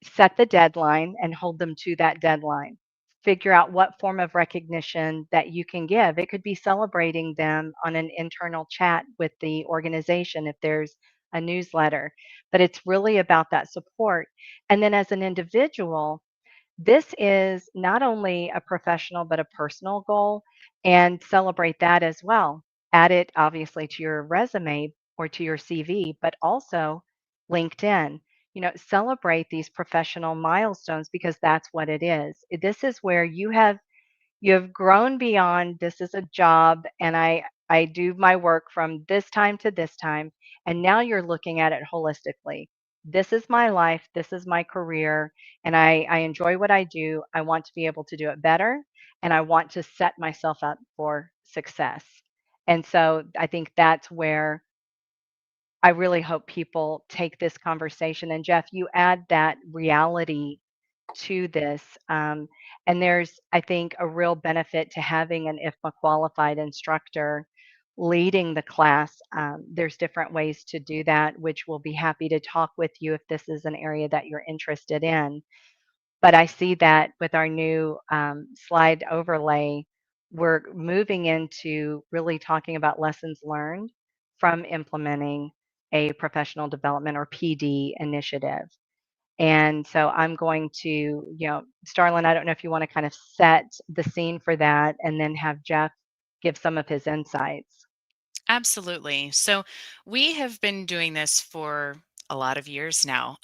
B: set the deadline and hold them to that deadline? Figure out what form of recognition that you can give. It could be celebrating them on an internal chat with the organization if there's a newsletter, but it's really about that support. And then as an individual, this is not only a professional, but a personal goal, and celebrate that as well. Add it obviously to your resume or to your CV, but also LinkedIn. Celebrate these professional milestones because that's what it is. This is where you have grown beyond this is a job and I do my work from this time to this time, and now you're looking at it holistically. This is my life, this is my career, and I enjoy what I do. I want to be able to do it better, and I want to set myself up for success. And so I think that's where I really hope people take this conversation. And Jeff, you add that reality to this. And there's, I think, a real benefit to having an IFMA qualified instructor leading the class. There's different ways to do that, which we'll be happy to talk with you if this is an area that you're interested in. But I see that with our new slide overlay, we're moving into really talking about lessons learned from implementing a professional development or PD initiative. And so I'm going to, Starlin, I don't know if you want to kind of set the scene for that and then have Jeff give some of his insights.
A: Absolutely. So we have been doing this for a lot of years now.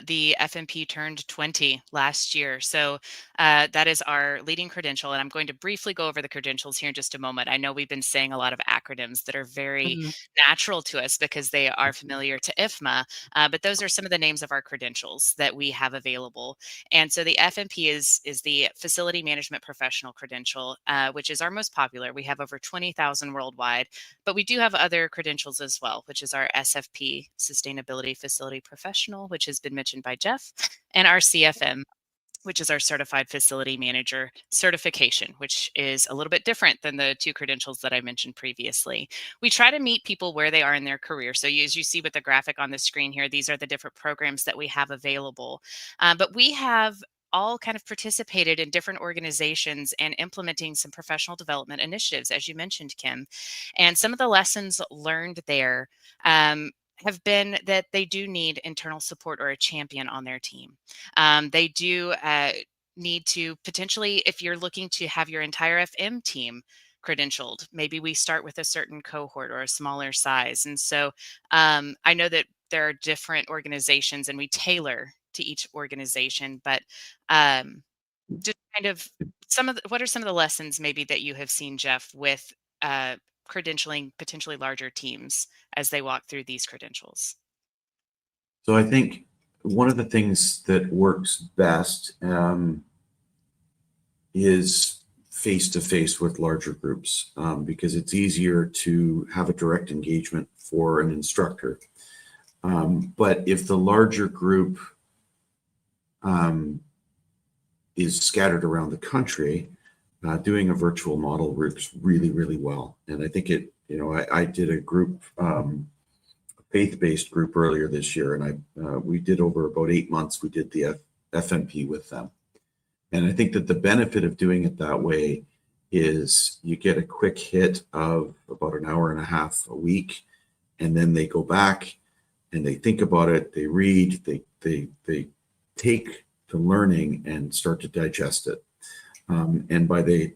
A: The FMP turned 20 last year. So that is our leading credential. And I'm going to briefly go over the credentials here in just a moment. I know we've been saying a lot of acronyms that are very
B: Mhm.
A: natural to us because they are familiar to IFMA, but those are some of the names of our credentials that we have available. And so the FMP is the Facility Management Professional Credential, which is our most popular. We have over 20,000 worldwide. But we do have other credentials as well, which is our SFP, Sustainability Facility Professional, which has been mentioned by Jeff, and our CFM, which is our Certified Facility Manager certification, which is a little bit different than the two credentials that I mentioned previously. We try to meet people where they are in their career. So as you see with the graphic on the screen here, these are the different programs that we have available. But we have all kind of participated in different organizations and implementing some professional development initiatives, as you mentioned, Kim. And some of the lessons learned there have been that they do need internal support or a champion on their team. They do need to potentially, if you're looking to have your entire FM team credentialed, maybe we start with a certain cohort or a smaller size. And so I know that there are different organizations and we tailor to each organization, but just kind of what are some of the lessons maybe that you have seen, Jeff, with uh, credentialing potentially larger teams as they walk through these credentials?
C: So I think one of the things that works best is face-to-face with larger groups because it's easier to have a direct engagement for an instructor. But if the larger group is scattered around the country, doing a virtual model works really, really well. And I think I did a group, faith-based group earlier this year, and we did over about 8 months, we did the FMP with them. And I think that the benefit of doing it that way is you get a quick hit of about an hour and a half a week, and then they go back and they think about it, they read, they take the learning and start to digest it. And by the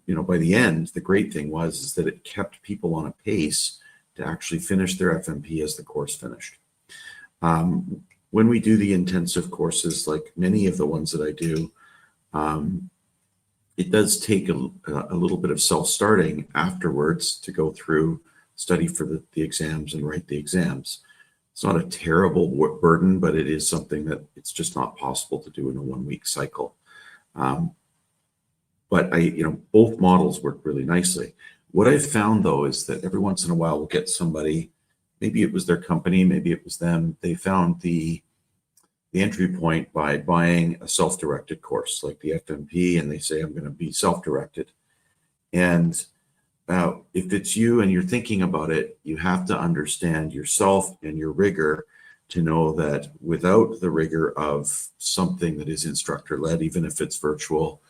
C: end, the great thing was that it kept people on a pace to actually finish their FMP as the course finished. When we do the intensive courses, like many of the ones that I do, it does take a little bit of self-starting afterwards to go through, study for the exams and write the exams. It's not a terrible burden, but it is something that it's just not possible to do in a 1-week cycle. But both models work really nicely. What I've found though is that every once in a while we'll get somebody, maybe it was their company, maybe it was them, they found the entry point by buying a self-directed course like the FMP, and they say, I'm going to be self-directed. And if it's you and you're thinking about it, you have to understand yourself and your rigor to know that without the rigor of something that is instructor-led, even if it's virtual,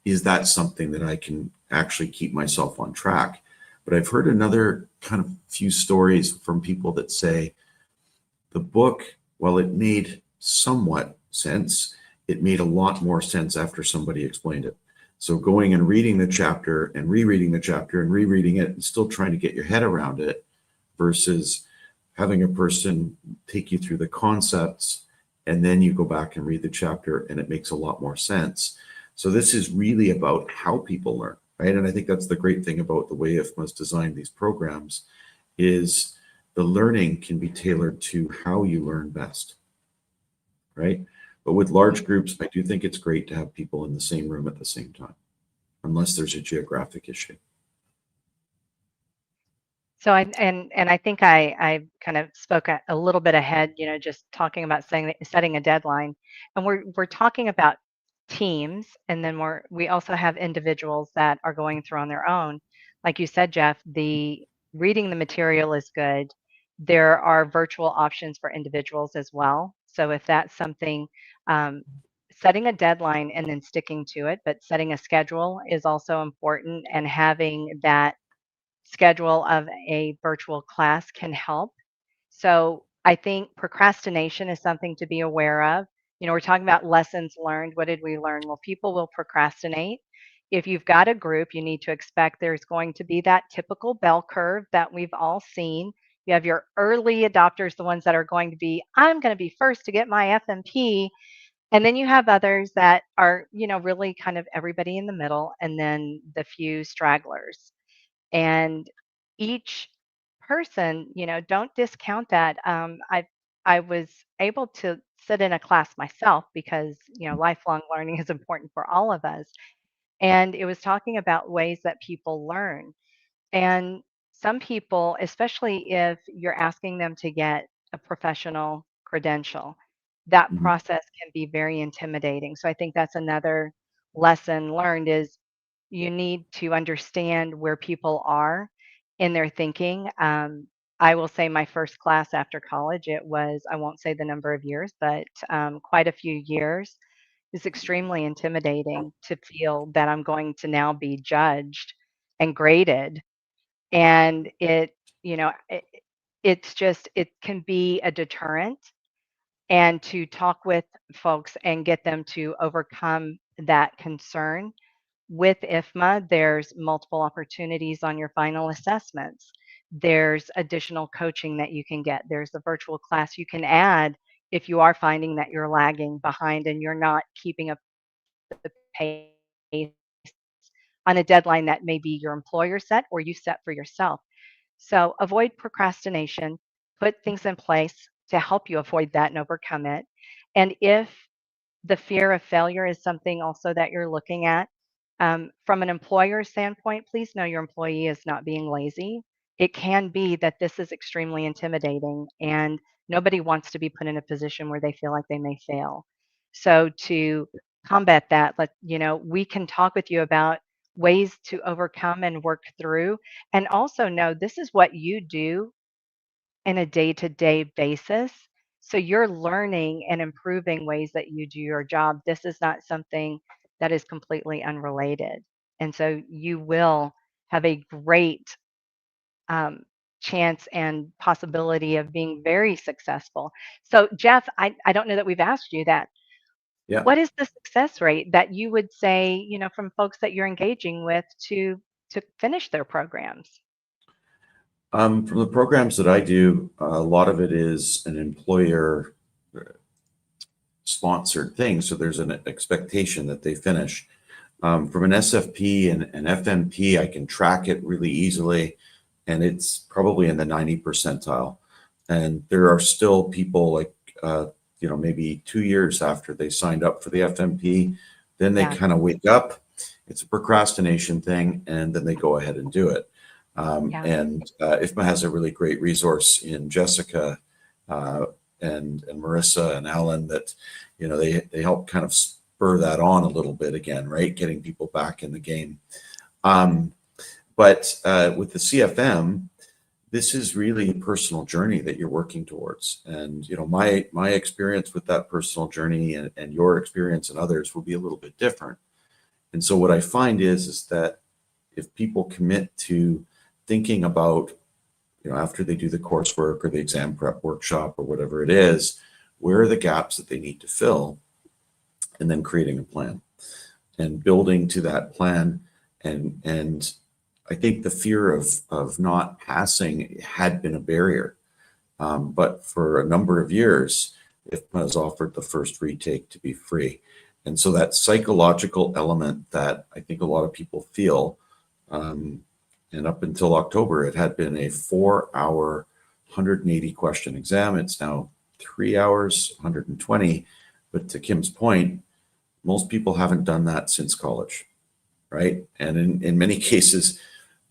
C: is that something that I can actually keep myself on track? But I've heard another kind of few stories from people that say the book, while it made somewhat sense, it made a lot more sense after somebody explained it. So going and reading the chapter and rereading the chapter and rereading it and still trying to get your head around it versus having a person take you through the concepts and then you go back and read the chapter and it makes a lot more sense. So this is really about how people learn, right? And I think that's the great thing about the way IFMA's designed these programs is the learning can be tailored to how you learn best, right? But with large groups, I do think it's great to have people in the same room at the same time, unless there's a geographic issue.
B: So I think I kind of spoke a little bit ahead, just talking about setting a deadline, and we're talking about teams, and then we also have individuals that are going through on their own. Like you said, Jeff, the reading the material is good. There are virtual options for individuals as well. So if that's something, setting a deadline and then sticking to it, but setting a schedule is also important, and having that schedule of a virtual class can help. So I think procrastination is something to be aware of. We're talking about lessons learned. What did we learn? Well, people will procrastinate. If you've got a group, you need to expect there's going to be that typical bell curve that we've all seen. You have your early adopters, the ones that are going to be, I'm going to be first to get my FMP. And then you have others that are, really kind of everybody in the middle, and then the few stragglers. And each person, don't discount that. I was able to sit in a class myself because lifelong learning is important for all of us, and it was talking about ways that people learn. And some people, especially if you're asking them to get a professional credential, that
C: Mhm.
B: process can be very intimidating. So I think that's another lesson learned is you need to understand where people are in their thinking. I will say my first class after college, it was, I won't say the number of years, but quite a few years. It's extremely intimidating to feel that I'm going to now be judged and graded. And it's just, it can be a deterrent. And to talk with folks and get them to overcome that concern with IFMA, there's multiple opportunities on your final assessments. There's additional coaching that you can get. There's a virtual class you can add if you are finding that you're lagging behind and you're not keeping up the pace on a deadline that maybe your employer set or you set for yourself. So avoid procrastination, put things in place to help you avoid that and overcome it. And if the fear of failure is something also that you're looking at. From an employer standpoint, please know your employee is not being lazy. It can be that this is extremely intimidating and nobody wants to be put in a position where they feel like they may fail. So to combat that, we can talk with you about ways to overcome and work through, and also know this is what you do in a day-to-day basis. So you're learning and improving ways that you do your job. This is not something that is completely unrelated. And so you will have a great um, chance and possibility of being very successful. So, Jeff, I don't know that we've asked you that.
C: Yeah.
B: What is the success rate that you would say, from folks that you're engaging with to finish their programs?
C: From the programs that I do, a lot of it is an employer sponsored thing. So there's an expectation that they finish. From an SFP and an FMP, I can track it really easily, and it's probably in the 90 percentile. And there are still people like, maybe 2 years after they signed up for the FMP, then they
B: Yeah.
C: kind of wake up. It's a procrastination thing, and then they go ahead and do it.
B: Yeah.
C: And IFMA has a really great resource in Jessica uh, and Marissa and Alan that, they help kind of spur that on a little bit again, right? Getting people back in the game. But with the CFM, this is really a personal journey that you're working towards. And, my experience with that personal journey and your experience and others will be a little bit different. And so what I find is that if people commit to thinking about, after they do the coursework or the exam prep workshop or whatever it is, where are the gaps that they need to fill, and then creating a plan and building to that plan. And I think the fear of not passing had been a barrier. But for a number of years, IFMA has offered the first retake to be free. And so that psychological element that I think a lot of people feel, and up until October, it had been a 4-hour, 180 question exam. It's now 3 hours, 120. But to Kim's point, most people haven't done that since college, right? And in many cases,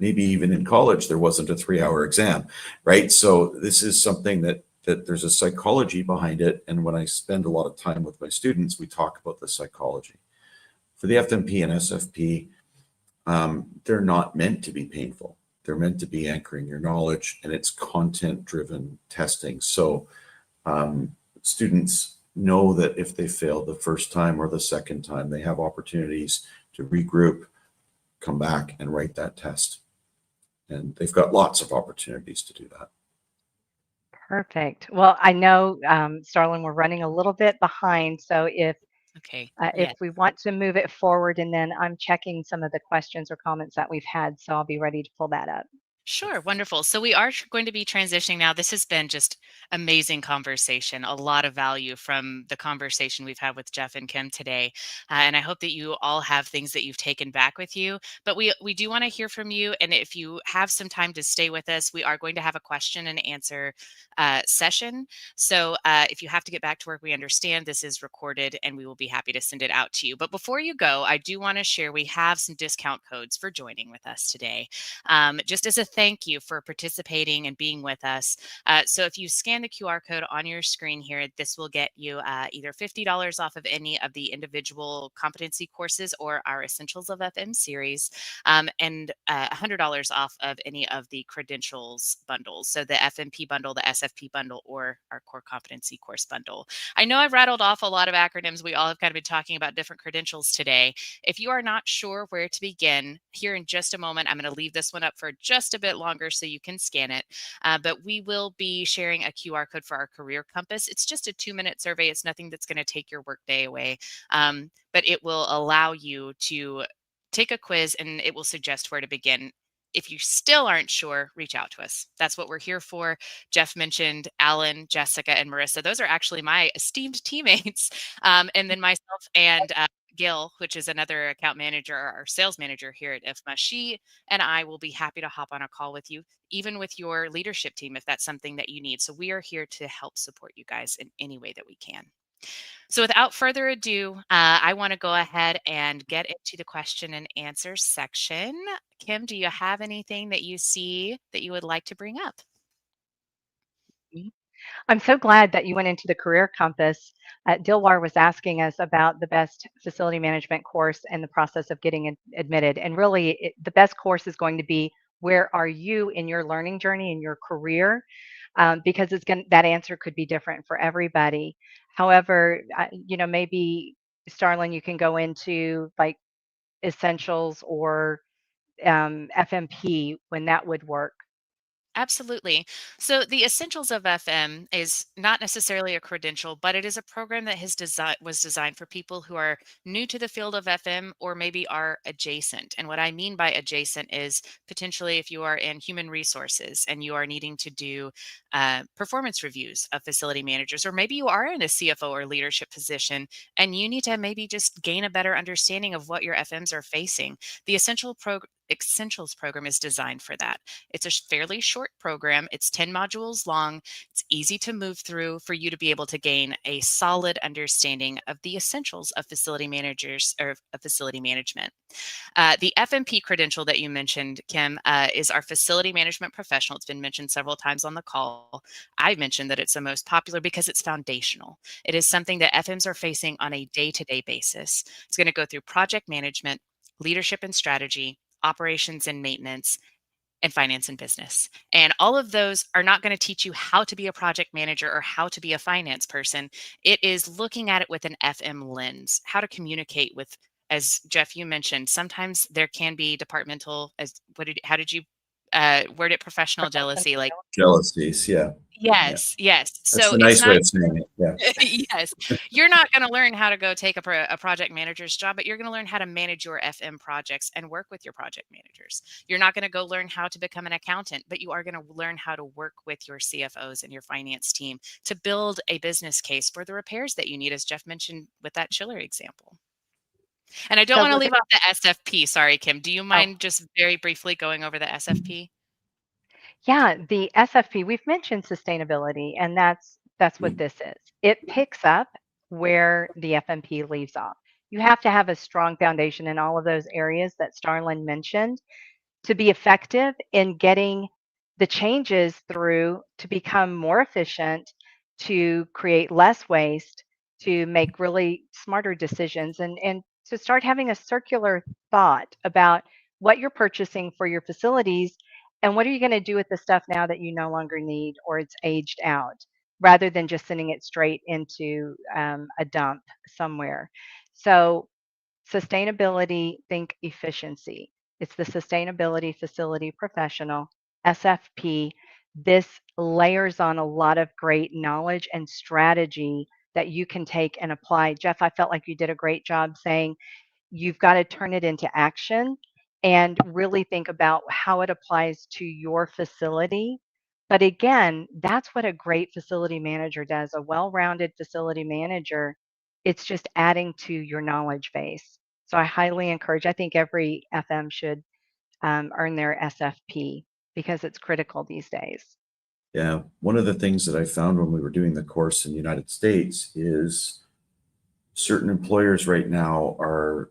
C: maybe even in college, there wasn't a 3-hour exam, right? So this is something that there's a psychology behind it. And when I spend a lot of time with my students, we talk about the psychology. For the FMP and SFP, they're not meant to be painful. They're meant to be anchoring your knowledge, and it's content-driven testing. So students know that if they fail the first time or the second time, they have opportunities to regroup, come back, and write that test. And they've got lots of opportunities to do that.
B: Perfect. Well, I know, Starlin, we're running a little bit behind. So
A: Okay.
B: if
A: Yeah.
B: we want to move it forward, and then I'm checking some of the questions or comments that we've had, so I'll be ready to pull that up.
A: Sure, wonderful. So we are going to be transitioning now. This has been just amazing conversation, a lot of value from the conversation we've had with Jeff and Kim today. And I hope that you all have things that you've taken back with you. But we do want to hear from you. And if you have some time to stay with us, we are going to have a question and answer session. So if you have to get back to work, we understand this is recorded and we will be happy to send it out to you. But before you go, I do want to share we have some discount codes for joining with us today. Just as a thank you for participating and being with us. So if you scan the QR code on your screen here, this will get you either $50 off of any of the individual competency courses or our Essentials of FM series, and $100 off of any of the credentials bundles. So the FMP bundle, the SFP bundle, or our core competency course bundle. I know I've rattled off a lot of acronyms. We all have kind of been talking about different credentials today. If you are not sure where to begin, here in just a moment, I'm going to leave this one up for just a bit longer so you can scan it. But we will be sharing a QR code for our Career Compass. It's just a 2-minute survey. It's nothing that's going to take your workday away, but it will allow you to take a quiz and it will suggest where to begin. If you still aren't sure, reach out to us. That's what we're here for. Jeff mentioned Alan, Jessica, and Marissa. Those are actually my esteemed teammates. And then myself and Gail, which is another account manager or sales manager here at IFMA, she and I will be happy to hop on a call with you, even with your leadership team, if that's something that you need. So we are here to help support you guys in any way that we can. So without further ado, I want to go ahead and get into the question and answer section. Kim, do you have anything that you see that you would like to bring up?
B: I'm so glad that you went into the Career Compass. Dilwar was asking us about the best facility management course and the process of getting admitted. And really, the best course is going to be, where are you in your learning journey, in your career? Because that answer could be different for everybody. However, maybe Starlin, you can go into like essentials or FMP when that would work.
A: Absolutely. So the Essentials of FM is not necessarily a credential, but it is a program that was designed for people who are new to the field of FM or maybe are adjacent. And what I mean by adjacent is potentially if you are in human resources and you are needing to do performance reviews of facility managers, or maybe you are in a CFO or leadership position and you need to maybe just gain a better understanding of what your FMs are facing. The Essentials program is designed for that. It's a fairly short program. It's 10 modules long. It's easy to move through for you to be able to gain a solid understanding of the essentials of facility managers or of facility management. The FMP credential that you mentioned, Kim, is our facility management professional. It's been mentioned several times on the call. I mentioned that it's the most popular because it's foundational. It is something that FMs are facing on a day-to-day basis. It's going to go through project management, leadership and strategy, operations and maintenance, and finance and business. And all of those are not going to teach you how to be a project manager or how to be a finance person. It is looking at it with an FM lens, how to communicate with, as Jeff, you mentioned, sometimes there can be departmental, how did you word it, professional
B: Professional.
A: jealousy, like,
C: Jealousies. Yeah. Yeah.
A: yes, yes.
C: That's
A: So
C: the
A: it's
C: nice way
A: not
C: of saying it. Yeah.
A: yes. You're not going to learn how to go take a project manager's job, but you're going to learn how to manage your FM projects and work with your project managers. You're not going to go learn how to become an accountant, but you are going to learn how to work with your CFOs and your finance team to build a business case for the repairs that you need, as Jeff mentioned with that chiller example. And I don't
B: So
A: want to leave
B: Rebecca,
A: out the SFP. Sorry, Kim. Do you
B: oh,
A: mind just very briefly going over the SFP?
B: yeah, the SFP, we've mentioned sustainability, and that's what this is. It picks up where the FMP leaves off. You have to have a strong foundation in all of those areas that Starlin mentioned to be effective in getting the changes through to become more efficient, to create less waste, to make really smarter decisions, and to start having a circular thought about what you're purchasing for your facilities and what are you going to do with the stuff now that you no longer need or it's aged out, rather than just sending it straight into a dump somewhere. So sustainability, think efficiency. It's the Sustainability Facility Professional, SFP. This layers on a lot of great knowledge and strategy that you can take and apply. Jeff, I felt like you did a great job saying you've got to turn it into action and really think about how it applies to your facility. But again, that's what a great facility manager does, a well rounded facility manager. It's just adding to your knowledge base. So I highly encourage, I think every FM should earn their SFP because it's critical these days.
C: Yeah. One of the things that I found when we were doing the course in the United States is certain employers right now are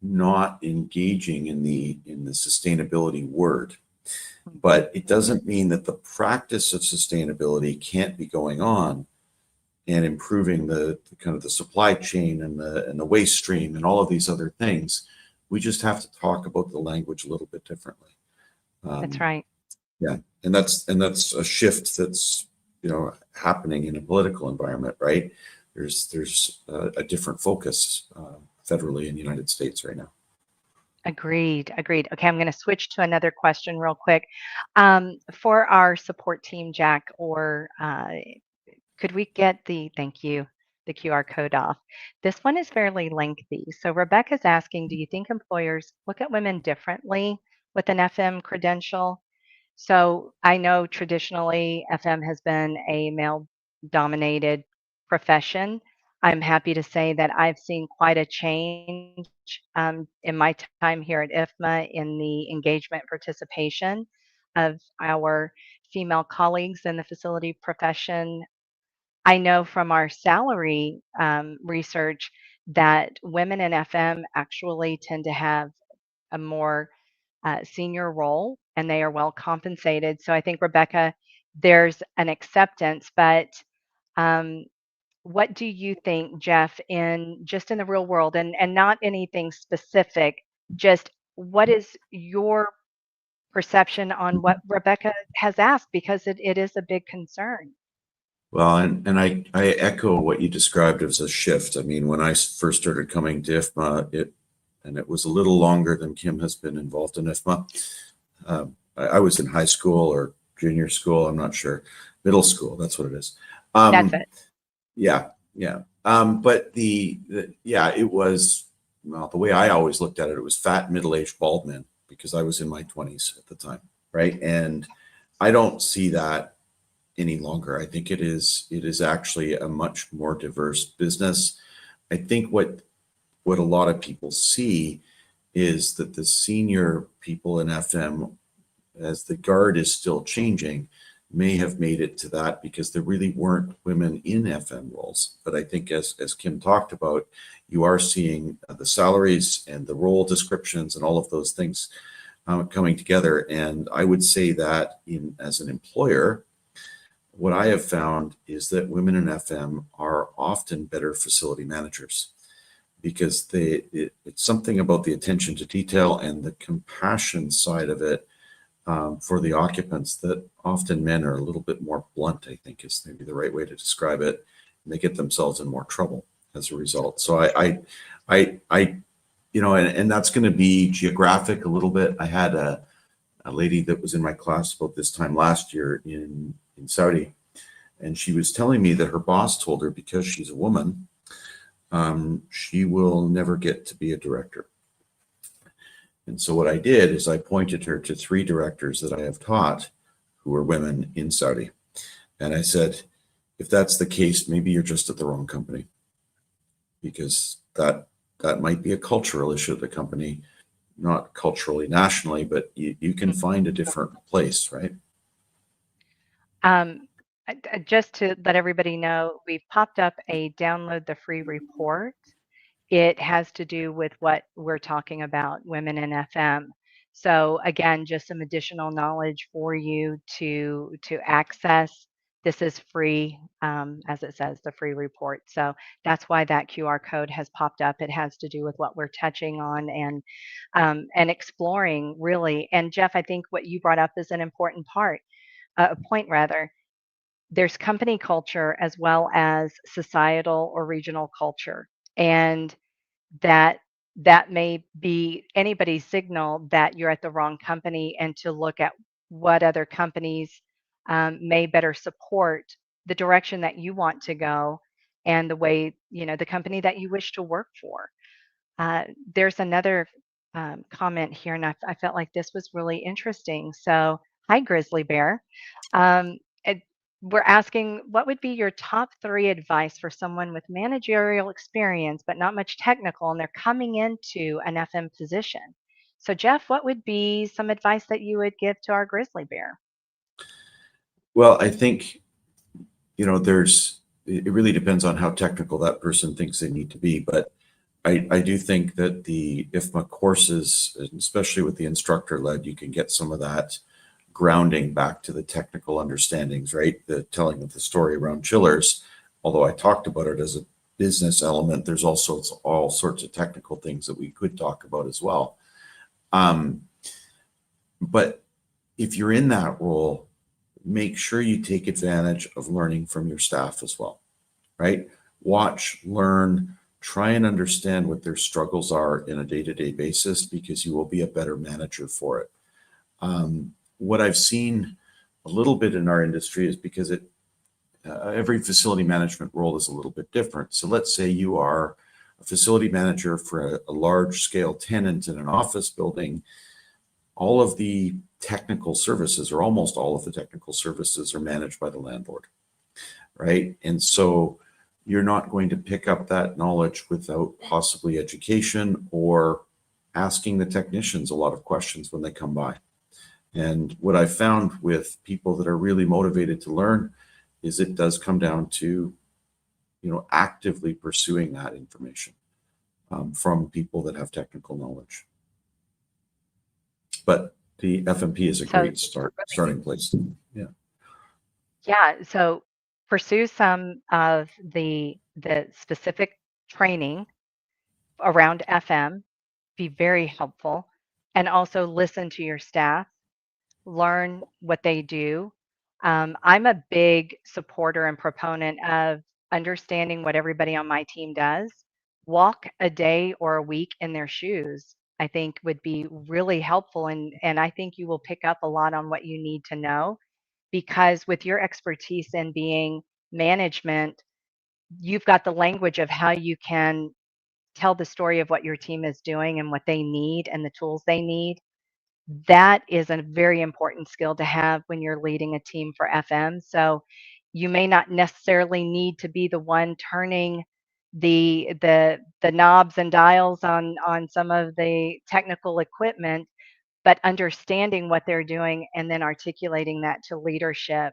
C: not engaging in the sustainability word. But it doesn't mean that the practice of sustainability can't be going on and improving the kind of the supply chain and the waste stream and all of these other things. We just have to talk about the language a little bit differently.
B: That's
C: Um,
B: right.
C: yeah, and that's a shift that's happening in a political environment, right? There's a different focus federally in the United States right now.
B: Agreed. Agreed. Okay, I'm going to switch to another question real quick. For our support team, Jack, or could we get thank you, the QR code off? This one is fairly lengthy. So Rebecca's asking, do you think employers look at women differently with an FM credential? So I know traditionally FM has been a male dominated profession. I'm happy to say that I've seen quite a change in my time here at IFMA in the engagement participation of our female colleagues in the facility profession. I know from our salary research that women in FM actually tend to have a more senior role and they are well compensated. So I think, Rebecca, there's an acceptance, but um, what do you think, Jeff, in just in the real world and not anything specific, just what is your perception on what Rebecca has asked? Because it is a big concern.
C: Well, and I echo what you described as a shift. I mean, when I first started coming to IFMA, it was a little longer than Kim has been involved in IFMA. I was in high school or junior school. I'm not sure. Middle school. That's what it is.
B: That's it.
C: Yeah, yeah. But yeah, it was, well, the way I always looked at it, it was fat, middle-aged, bald men because I was in my 20s at the time, right? And I don't see that any longer. I think it is actually a much more diverse business. I think what a lot of people see is that the senior people in FM, as the guard is still changing, may have made it to that because there really weren't women in FM roles. But I think as Kim talked about, you are seeing the salaries and the role descriptions and all of those things coming together. And I would say that as an employer, what I have found is that women in FM are often better facility managers because it's something about the attention to detail and the compassion side of it for the occupants that often men are a little bit more blunt, I think is maybe the right way to describe it. And they get themselves in more trouble as a result. So I and that's going to be geographic a little bit. I had a lady that was in my class about this time last year in Saudi, and she was telling me that her boss told her because she's a woman, she will never get to be a director. And so what I did is I pointed her to 3 directors that I have taught who were women in Saudi. And I said, if that's the case, maybe you're just at the wrong company because that might be a cultural issue at the company, not culturally nationally, but you can find a different place, right?
B: Um, just to let everybody know, we've popped up a download the free report. It has to do with what we're talking about, women in FM. So again, just some additional knowledge for you to access. This is free, as it says, the free report. So that's why that QR code has popped up. It has to do with what we're touching on and exploring really. And Jeff, I think what you brought up is an important point rather. There's company culture as well as societal or regional culture. And that that may be anybody's signal that you're at the wrong company and to look at what other companies may better support the direction that you want to go and the way the company that you wish to work for. There's another comment here, and I felt like this was really interesting. So, hi, Grizzly Bear. Um, it, we're asking what would be your top 3 advice for someone with managerial experience, but not much technical, and they're coming into an FM position. So, Jeff, what would be some advice that you would give to our Grizzly Bear?
C: Well, I think, it really depends on how technical that person thinks they need to be. But I do think that the IFMA courses, especially with the instructor led, you can get some of that grounding back to the technical understandings, right? The telling of the story around chillers. Although I talked about it as a business element, there's also all sorts of technical things that we could talk about as well. But if you're in that role, make sure you take advantage of learning from your staff as well, right? Watch, learn, try and understand what their struggles are in a day-to-day basis because you will be a better manager for it. What I've seen a little bit in our industry is because every facility management role is a little bit different. So let's say you are a facility manager for a large scale tenant in an office building. All of the technical services, or almost all of the technical services, are managed by the landlord, right? And so you're not going to pick up that knowledge without possibly education or asking the technicians a lot of questions when they come by. And what I found with people that are really motivated to learn is it does come down to, actively pursuing that information from people that have technical knowledge. But the FMP is a
B: So,
C: great starting place. Yeah.
B: yeah, so pursue some of the specific training around FM, be very helpful, and also listen to your staff, learn what they do. I'm a big supporter and proponent of understanding what everybody on my team does. Walk a day or a week in their shoes I think would be really helpful. And I think you will pick up a lot on what you need to know, because with your expertise in being management, you've got the language of how you can tell the story of what your team is doing and what they need and the tools they need. That is a very important skill to have when you're leading a team for FM. So you may not necessarily need to be the one turning the knobs and dials on some of the technical equipment, but understanding what they're doing and then articulating that to leadership,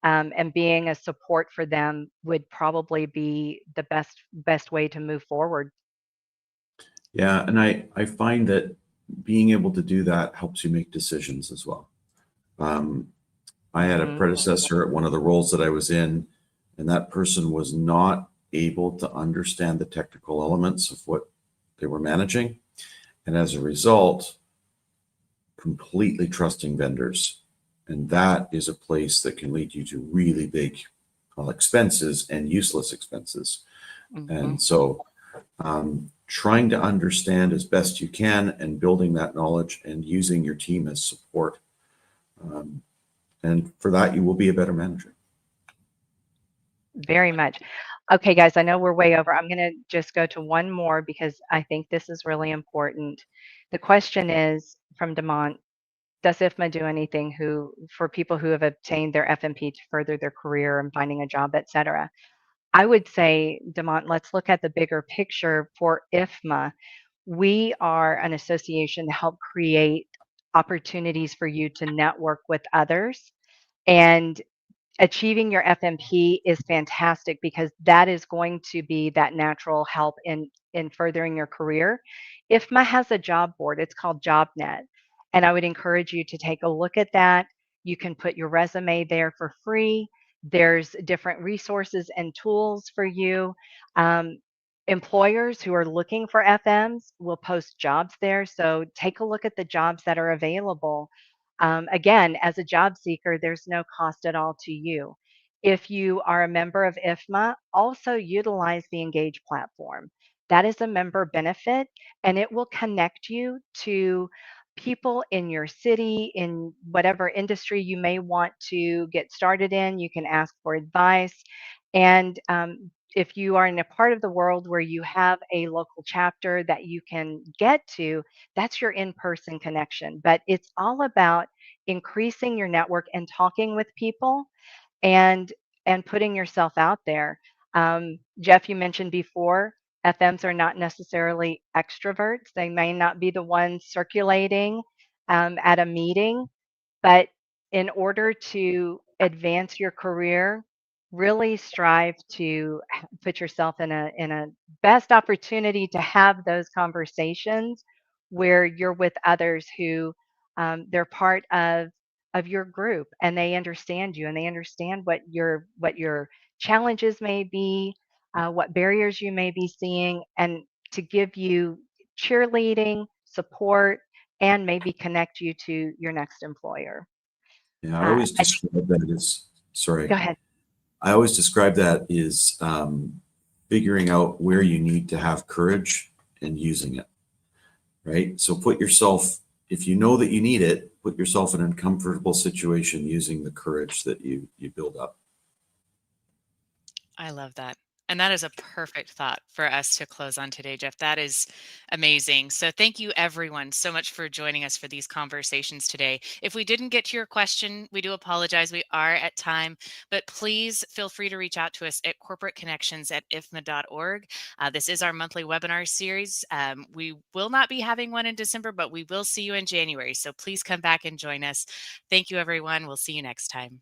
B: and being a support for them would probably be the best way to move forward.
C: Yeah, and I find that being able to do that helps you make decisions as well. Um, I had a
B: Mhm.
C: predecessor at one of the roles that I was in, and that person was not able to understand the technical elements of what they were managing. And as a result, completely trusting vendors. And that is a place that can lead you to really big, well, expenses and useless expenses.
B: Mhm.
C: And so trying to understand as best you can and building that knowledge and using your team as support. And for that, you will be a better manager.
B: Very much. Okay, guys, I know we're way over. I'm going to just go to one more because I think this is really important. The question is from Demont: does IFMA do anything for people who have obtained their FMP to further their career and finding a job, et cetera? I would say, Demont, let's look at the bigger picture for IFMA. We are an association to help create opportunities for you to network with others. And achieving your FMP is fantastic because that is going to be that natural help in furthering your career. IFMA has a job board. It's called JobNet, and I would encourage you to take a look at that. You can put your resume there for free. There's different resources and tools for you. Um, Employers who are looking for FMs will post jobs there, so take a look at the jobs that are available. Again, as a job seeker, there's no cost at all to you. If you are a member of IFMA, also utilize the Engage platform. That is a member benefit, and it will connect you to people in your city, in whatever industry you may want to get started in. You can ask for advice. And if you are in a part of the world where you have a local chapter that you can get to, that's your in-person connection. But it's all about increasing your network and talking with people and putting yourself out there. Jeff, you mentioned before, FMs are not necessarily extroverts. They may not be the ones circulating at a meeting, but in order to advance your career, really strive to put yourself in a best opportunity to have those conversations where you're with others who they're part of your group and they understand you and they understand what your challenges may be, what barriers you may be seeing, and to give you cheerleading, support, and maybe connect you to your next employer.
C: Yeah, I always
B: I think,
C: describe that as,
B: go
C: sorry,
B: ahead.
C: I always describe that as figuring out where you need to have courage and using it, right? So put yourself, if you know that you need it, put yourself in an uncomfortable situation using the courage that you build up.
A: I love that. And that is a perfect thought for us to close on today, Jeff. That is amazing. So, thank you, everyone, so much for joining us for these conversations today. If we didn't get to your question, we do apologize. We are at time, but please feel free to reach out to us at corporateconnections@ifma.org. This is our monthly webinar series. We will not be having one in December, but we will see you in January. So, please come back and join us. Thank you, everyone. We'll see you next time.